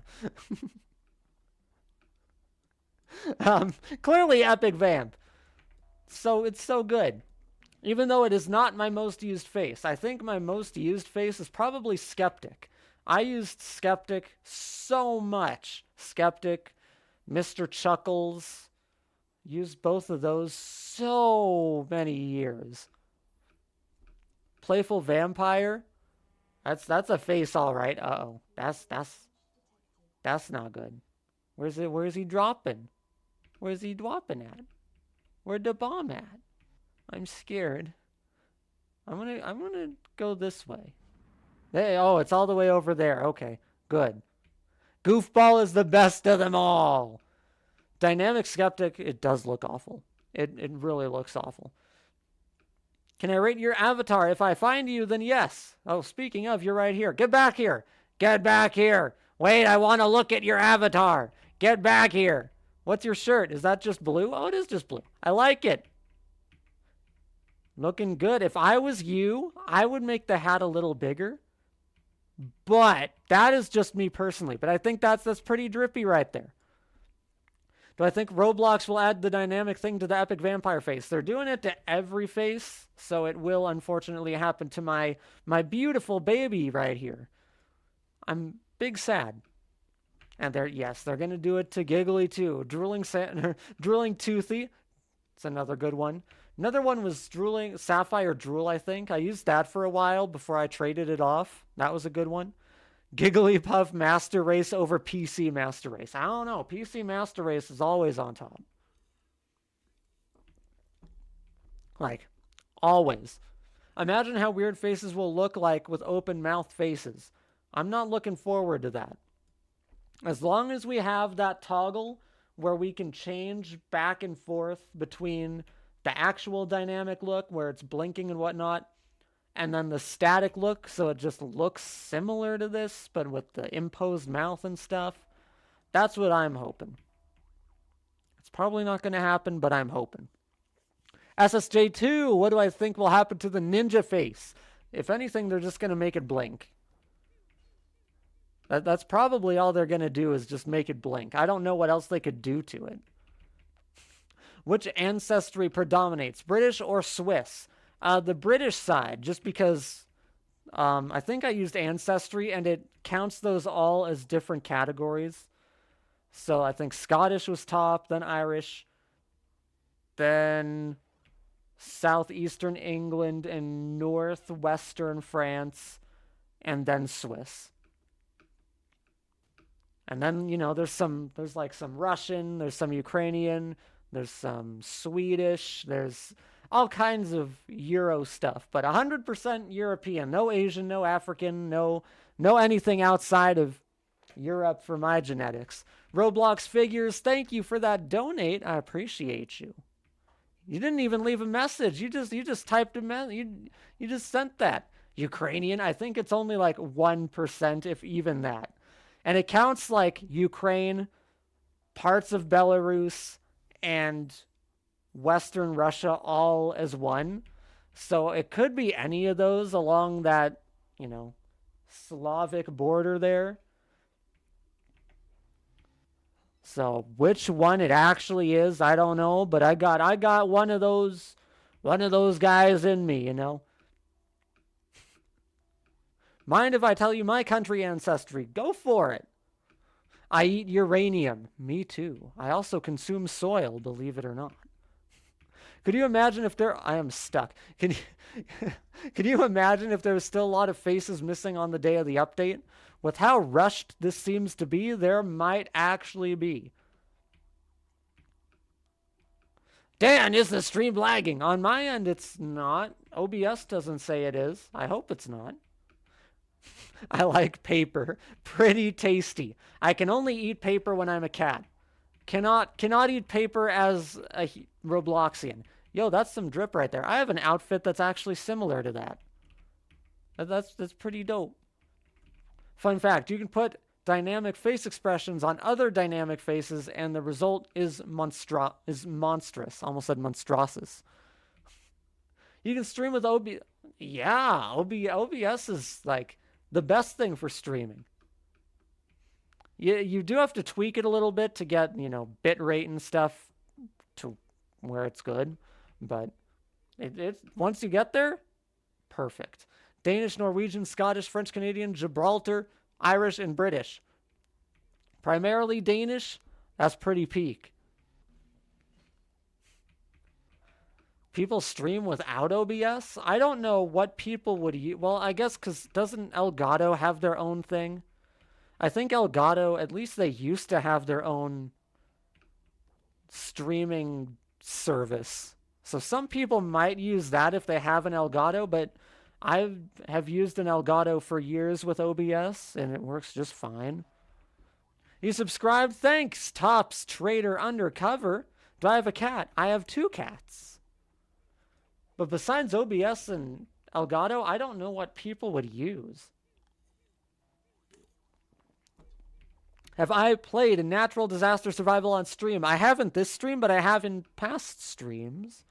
Clearly Epic Vamp. So it's so good. Even though it is not my most used face. I think my most used face is probably Skeptic. I used Skeptic so much. Skeptic, Mr. Chuckles. Used both of those so many years. Playful Vampire. That's a face, all right. Uh-oh. That's not good. Where's he dropping? Where's he dropping at? Where'd the bomb at? I'm scared. I'm gonna go this way. Hey, oh, it's all the way over there. Okay, good. Goofball is the best of them all. Dynamic Skeptic, it does look awful. It really looks awful. Can I rate your avatar? If I find you, then yes. Oh, speaking of, you're right here. Get back here. Get back here. Wait, I want to look at your avatar. Get back here. What's your shirt? Is that just blue? Oh, it is just blue. I like it. Looking good. If I was you, I would make the hat a little bigger. But that is just me personally. But I think that's pretty drippy right there. Do I think Roblox will add the dynamic thing to the epic vampire face? They're doing it to every face, so it will unfortunately happen to my beautiful baby right here. I'm big sad. And they're gonna do it to Giggly too. Drooling Toothy. It's another good one. Another one was Drooling Sapphire Drool, I think. I used that for a while before I traded it off. That was a good one. Gigglypuff Master Race over PC Master Race. I don't know. PC Master Race is always on top. Like, always. Imagine how weird faces will look like with open mouth faces. I'm not looking forward to that. As long as we have that toggle where we can change back and forth between the actual dynamic look where it's blinking and whatnot, and then the static look, so it just looks similar to this, but with the imposed mouth and stuff. That's what I'm hoping. It's probably not going to happen, but I'm hoping. SSJ2, what do I think will happen to the ninja face? If anything, they're just going to make it blink. That's probably all they're going to do is just make it blink. I don't know what else they could do to it. Which ancestry predominates, British or Swiss? The British side, just because I think I used Ancestry, and it counts those all as different categories. So I think Scottish was top, then Irish, then Southeastern England and Northwestern France, and then Swiss. And then, there's like some Russian, there's some Ukrainian, there's some Swedish, there's all kinds of Euro stuff, but 100% European. No Asian, no African, no anything outside of Europe for my genetics. Roblox Figures, thank you for that donate. I appreciate you. You didn't even leave a message. You just typed a message. You just sent that. Ukrainian, I think it's only like 1%, if even that. And it counts like Ukraine, parts of Belarus, and Western Russia all as one. So it could be any of those along that, Slavic border there. So which one it actually is, I don't know, but I got one of those guys in me, Mind if I tell you my country ancestry? Go for it. I eat uranium. Me too. I also consume soil, believe it or not. Could you imagine if I am stuck. Can you imagine if there was still a lot of faces missing on the day of the update? With how rushed this seems to be, there might actually be. Dan, is the stream lagging? On my end, it's not. OBS doesn't say it is. I hope it's not. I like paper. Pretty tasty. I can only eat paper when I'm a cat. Cannot eat paper as a Robloxian. Yo, that's some drip right there. I have an outfit that's actually similar to that. That's pretty dope. Fun fact, you can put dynamic face expressions on other dynamic faces, and the result is monstrous. Almost said monstrous. You can stream with OBS. Yeah, OBS is like the best thing for streaming. You do have to tweak it a little bit to get, bit rate and stuff to where it's good. But it's once you get there, perfect. Danish, Norwegian, Scottish, French, Canadian, Gibraltar, Irish, and British. Primarily Danish, that's pretty peak. People stream without OBS? I don't know what people would use. Well, I guess because doesn't Elgato have their own thing? I think Elgato, at least they used to have their own streaming service. So some people might use that if they have an Elgato, but I have used an Elgato for years with OBS, and it works just fine. You subscribed? Thanks, Tops Trader Undercover. Do I have a cat? I have 2 cats. But besides OBS and Elgato, I don't know what people would use. Have I played a natural disaster survival on stream? I haven't this stream, but I have in past streams.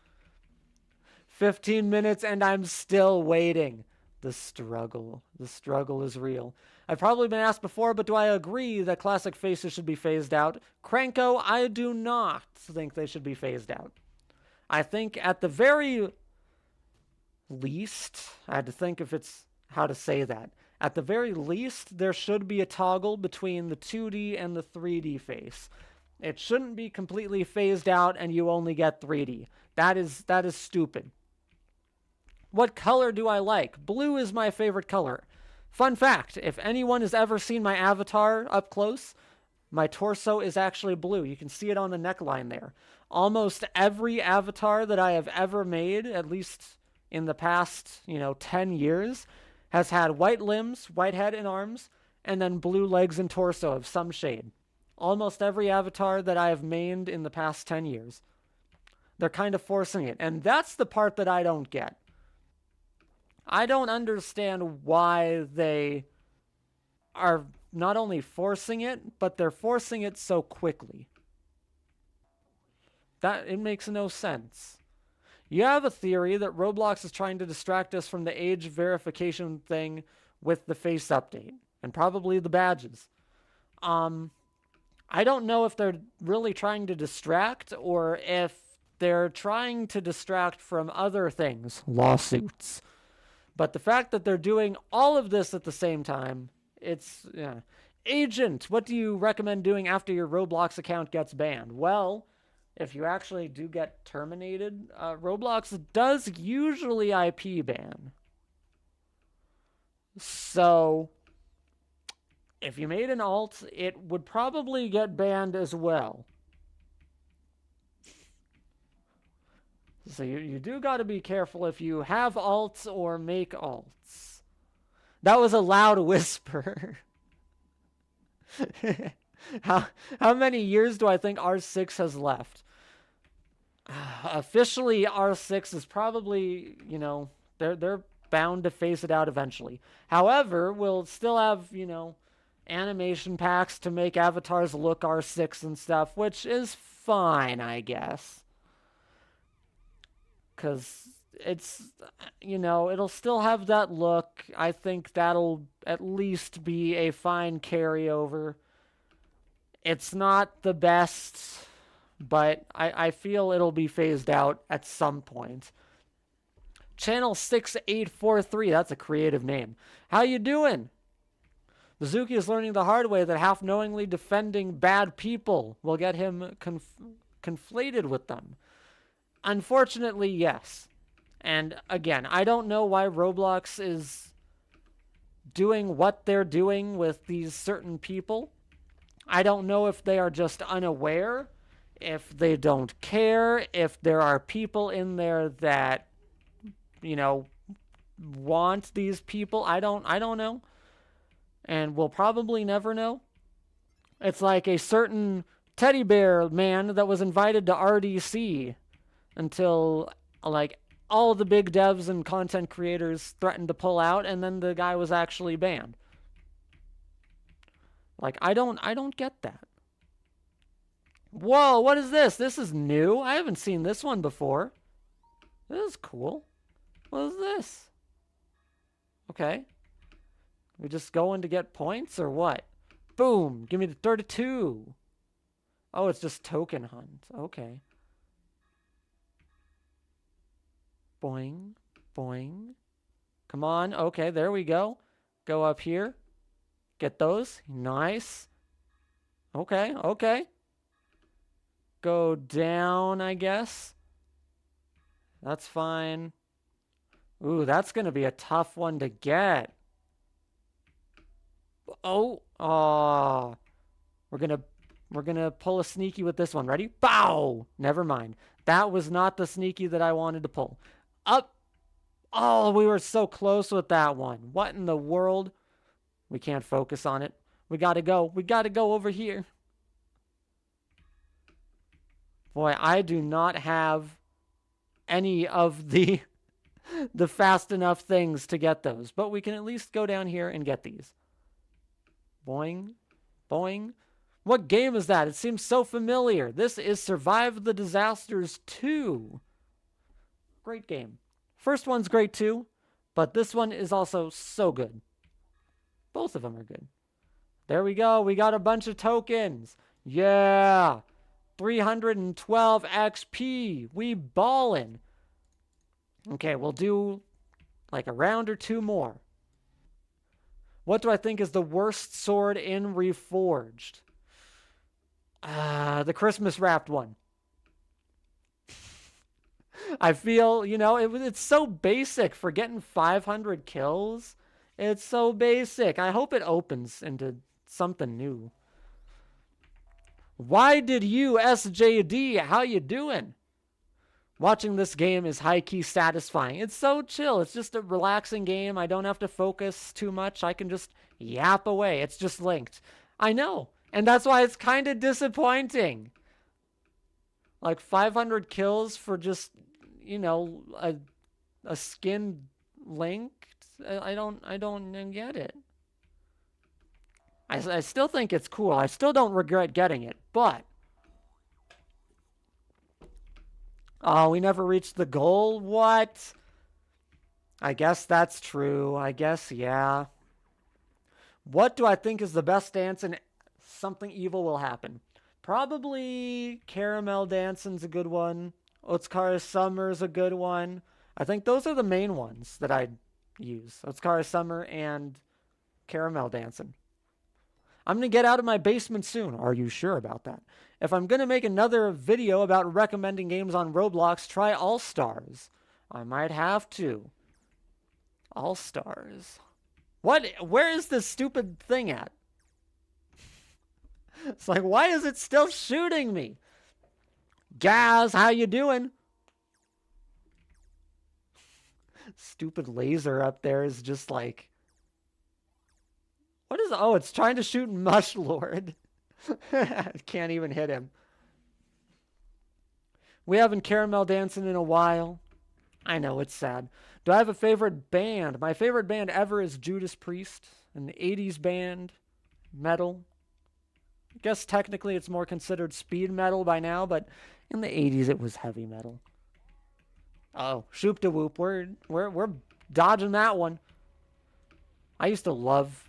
15 minutes and I'm still waiting. The struggle. The struggle is real. I've probably been asked before, but do I agree that classic faces should be phased out? Cranko, I do not think they should be phased out. I think at the very least, I had to think if it's how to say that. At the very least, there should be a toggle between the 2D and the 3D face. It shouldn't be completely phased out and you only get 3D. That is stupid. What color do I like? Blue is my favorite color. Fun fact, if anyone has ever seen my avatar up close, my torso is actually blue. You can see it on the neckline there. Almost every avatar that I have ever made, at least in the past, 10 years, has had white limbs, white head and arms, and then blue legs and torso of some shade. Almost every avatar that I have made in the past 10 years. They're kind of forcing it, and that's the part that I don't get. I don't understand why they are not only forcing it, but they're forcing it so quickly. It makes no sense. You have a theory that Roblox is trying to distract us from the age verification thing with the face update, and probably the badges. I don't know if they're really trying to distract, or if they're trying to distract from other things, lawsuits. But the fact that they're doing all of this at the same time, yeah. Agent, what do you recommend doing after your Roblox account gets banned? Well, if you actually do get terminated, Roblox does usually IP ban. So, if you made an alt, it would probably get banned as well. So you do got to be careful if you have alts or make alts. That was a loud whisper. How many years do I think R6 has left? Officially, R6 is probably, they're bound to phase it out eventually. However, we'll still have, animation packs to make avatars look R6 and stuff, which is fine, I guess. Because it's, it'll still have that look. I think that'll at least be a fine carryover. It's not the best, but I feel it'll be phased out at some point. Channel 6843, that's a creative name. How you doing? Mizuki is learning the hard way that half-knowingly defending bad people will get him conflated with them. Unfortunately, yes. And again, I don't know why Roblox is doing what they're doing with these certain people. I don't know if they are just unaware, if they don't care, if there are people in there that, want these people. I don't know. And we'll probably never know. It's like a certain teddy bear man that was invited to RDC until, all the big devs and content creators threatened to pull out, and then the guy was actually banned. I don't get that. Whoa, what is this? This is new. I haven't seen this one before. This is cool. What is this? Okay. We just going to get points or what? Boom. Give me the 32. Oh, it's just token hunt. Okay. Boing. Boing. Come on. Okay, there we go. Go up here. Get those. Nice. Okay, okay. Go down, I guess. That's fine. Ooh, that's going to be a tough one to get. Oh, we're going to pull a sneaky with this one. Ready? Bow! Never mind. That was not the sneaky that I wanted to pull. Up. Oh, we were so close with that one. What in the world? We can't focus on it. We got to go. We got to go over here. Boy, I do not have any of the fast enough things to get those. But we can at least go down here and get these. Boing. Boing. What game is that? It seems so familiar. This is Survive the Disasters 2. Great game. First one's great too, but this one is also so good. Both of them are good. There we go. We got a bunch of tokens. Yeah. 312 XP. We ballin'. Okay, we'll do like a round or two more. What do I think is the worst sword in Reforged? The Christmas wrapped one. I feel, you know, it's so basic for getting 500 kills. It's so basic. I hope it opens into something new. Why did you, SJD? How you doing? Watching this game is high-key satisfying. It's so chill. It's just a relaxing game. I don't have to focus too much. I can just yap away. It's just linked. I know. And that's why it's kind of disappointing. Like 500 kills for just, you know, a skin linked. I don't get it. I still think it's cool. I still don't regret getting it, but oh, we never reached the goal? What? I guess that's true. I guess, yeah. What do I think is the best dance and something evil will happen? Probably Caramel Dancing's a good one. Otskara Summer's a good one. I think those are the main ones that I'd use. Otskara Summer and Caramel Dancing. I'm going to get out of my basement soon. Are you sure about that? If I'm going to make another video about recommending games on Roblox, try All Stars. I might have to. All Stars. What? Where is this stupid thing at? It's like, why is it still shooting me? Gaz, how you doing? Stupid laser up there is just like... What is... Oh, it's trying to shoot Mush Lord. Can't even hit him. We haven't Caramel Dancing in a while. I know, it's sad. Do I have a favorite band? My favorite band ever is Judas Priest. An 80s band. Metal. I guess technically it's more considered speed metal by now, but in the 80s it was heavy metal. Oh, shoop de whoop. We're dodging that one. I used to love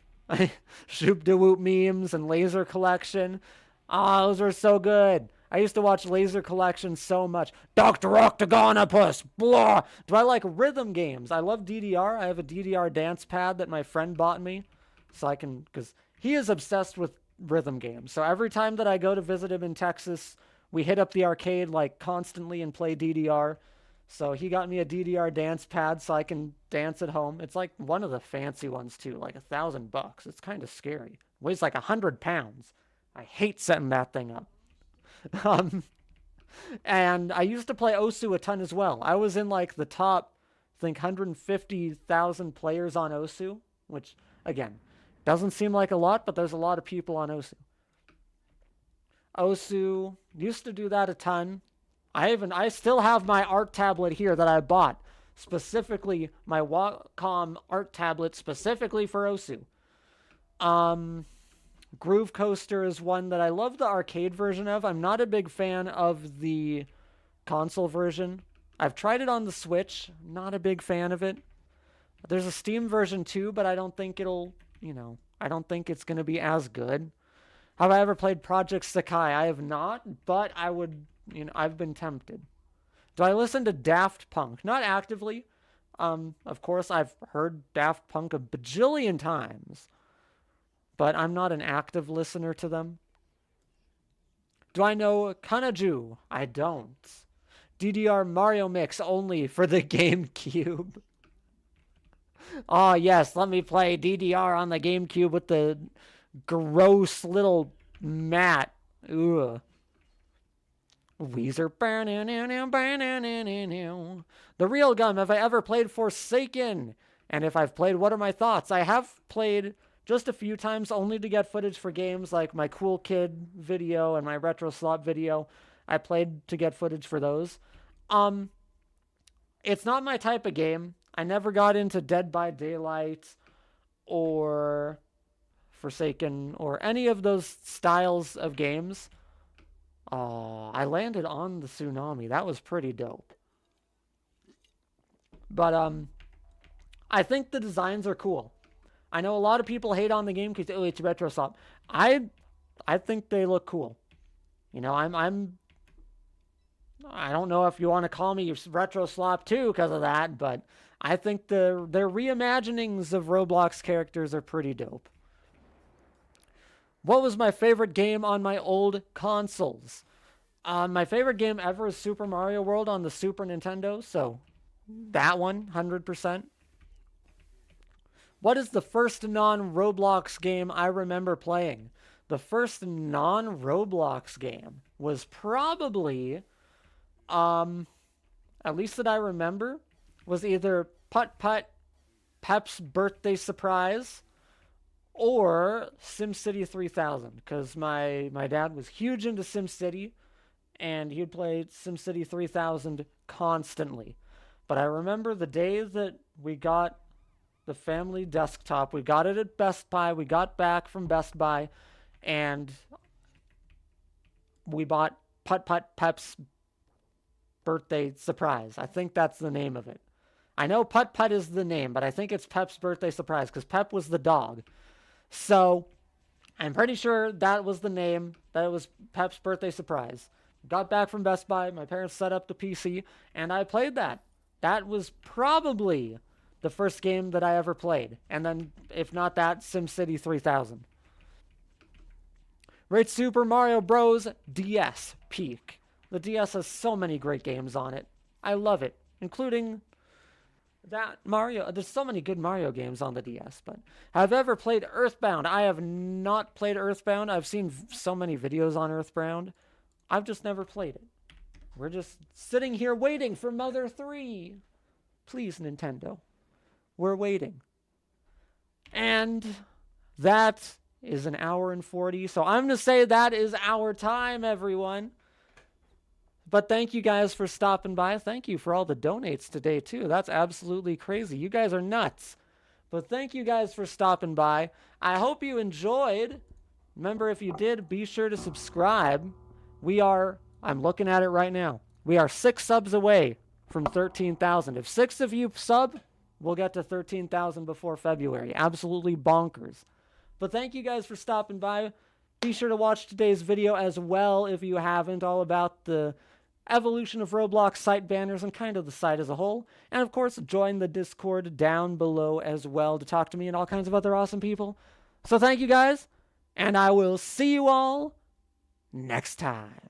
shoop de whoop memes and Laser Collection. Ah, those were so good. I used to watch Laser Collection so much. Dr. Octagonopus, blah. Do I like rhythm games? I love DDR. I have a DDR dance pad that my friend bought me, so I can, because he is obsessed with rhythm games. So every time that I go to visit him in Texas, we hit up the arcade like constantly and play DDR. So he got me a DDR dance pad so I can dance at home. It's like one of the fancy ones too, like $1,000. It's kind of scary. Weighs like 100 pounds. I hate setting that thing up. And I used to play Osu a ton as well. I was in like the top, I think 150,000 players on Osu, which again, doesn't seem like a lot, but there's a lot of people on Osu. Osu, used to do that a ton. I still have my art tablet here that I bought, specifically my Wacom art tablet specifically for Osu. Groove Coaster is one that I love the arcade version of. I'm not a big fan of the console version. I've tried it on the Switch. Not a big fan of it. There's a Steam version too, but I don't think it'll, I don't think it's going to be as good. Have I ever played Project Sakai? I have not, but I would, I've been tempted. Do I listen to Daft Punk? Not actively. Of course, I've heard Daft Punk a bajillion times, but I'm not an active listener to them. Do I know Kanaju? I don't. DDR Mario Mix only for the GameCube. Oh, yes, let me play DDR on the GameCube with the gross little mat. Ugh. Weezer. The Real Gum. Have I ever played Forsaken? And if I've played, what are my thoughts? I have played just a few times, only to get footage for games like my Cool Kid video and my Retro Slop video. I played to get footage for those. It's not my type of game. I never got into Dead by Daylight or Forsaken or any of those styles of games. Oh, I landed on the tsunami. That was pretty dope. But I think the designs are cool. I know a lot of people hate on the game because it's retro slop. I think they look cool. You know, I don't know if you want to call me retro slop too because of that, but I think their reimaginings of Roblox characters are pretty dope. What was my favorite game on my old consoles? My favorite game ever is Super Mario World on the Super Nintendo, so that one, 100%. What is the first non-Roblox game I remember playing? The first non-Roblox game was probably, at least that I remember, was either Putt Putt, Pep's Birthday Surprise, or SimCity 3000, because my dad was huge into SimCity, and he'd play SimCity 3000 constantly. But I remember the day that we got the family desktop, we got it at Best Buy, we got back from Best Buy, and we bought Putt Putt Pep's Birthday Surprise. I think that's the name of it. I know Putt Putt is the name, but I think it's Pep's Birthday Surprise, because Pep was the dog. So, I'm pretty sure that was the name, that it was Pep's Birthday Surprise. Got back from Best Buy, my parents set up the PC, and I played that. That was probably the first game that I ever played. And then, if not that, SimCity 3000. Rate Super Mario Bros. DS peak. The DS has so many great games on it. I love it, including that Mario. There's so many good Mario games on the DS, but have I ever played Earthbound? I have not played Earthbound. I've seen so many videos on Earthbound. I've just never played it. We're just sitting here waiting for Mother 3. Please, Nintendo. We're waiting. And that is an hour and 40. So I'm going to say that is our time, everyone. But thank you guys for stopping by. Thank you for all the donates today, too. That's absolutely crazy. You guys are nuts. But thank you guys for stopping by. I hope you enjoyed. Remember, if you did, be sure to subscribe. I'm looking at it right now. We are 6 subs away from 13,000. If 6 of you sub, we'll get to 13,000 before February. Absolutely bonkers. But thank you guys for stopping by. Be sure to watch today's video as well if you haven't, all about the evolution of Roblox site banners and kind of the site as a whole. And of course, join the Discord down below as well to talk to me and all kinds of other awesome people. So thank you guys, and I will see you all next time.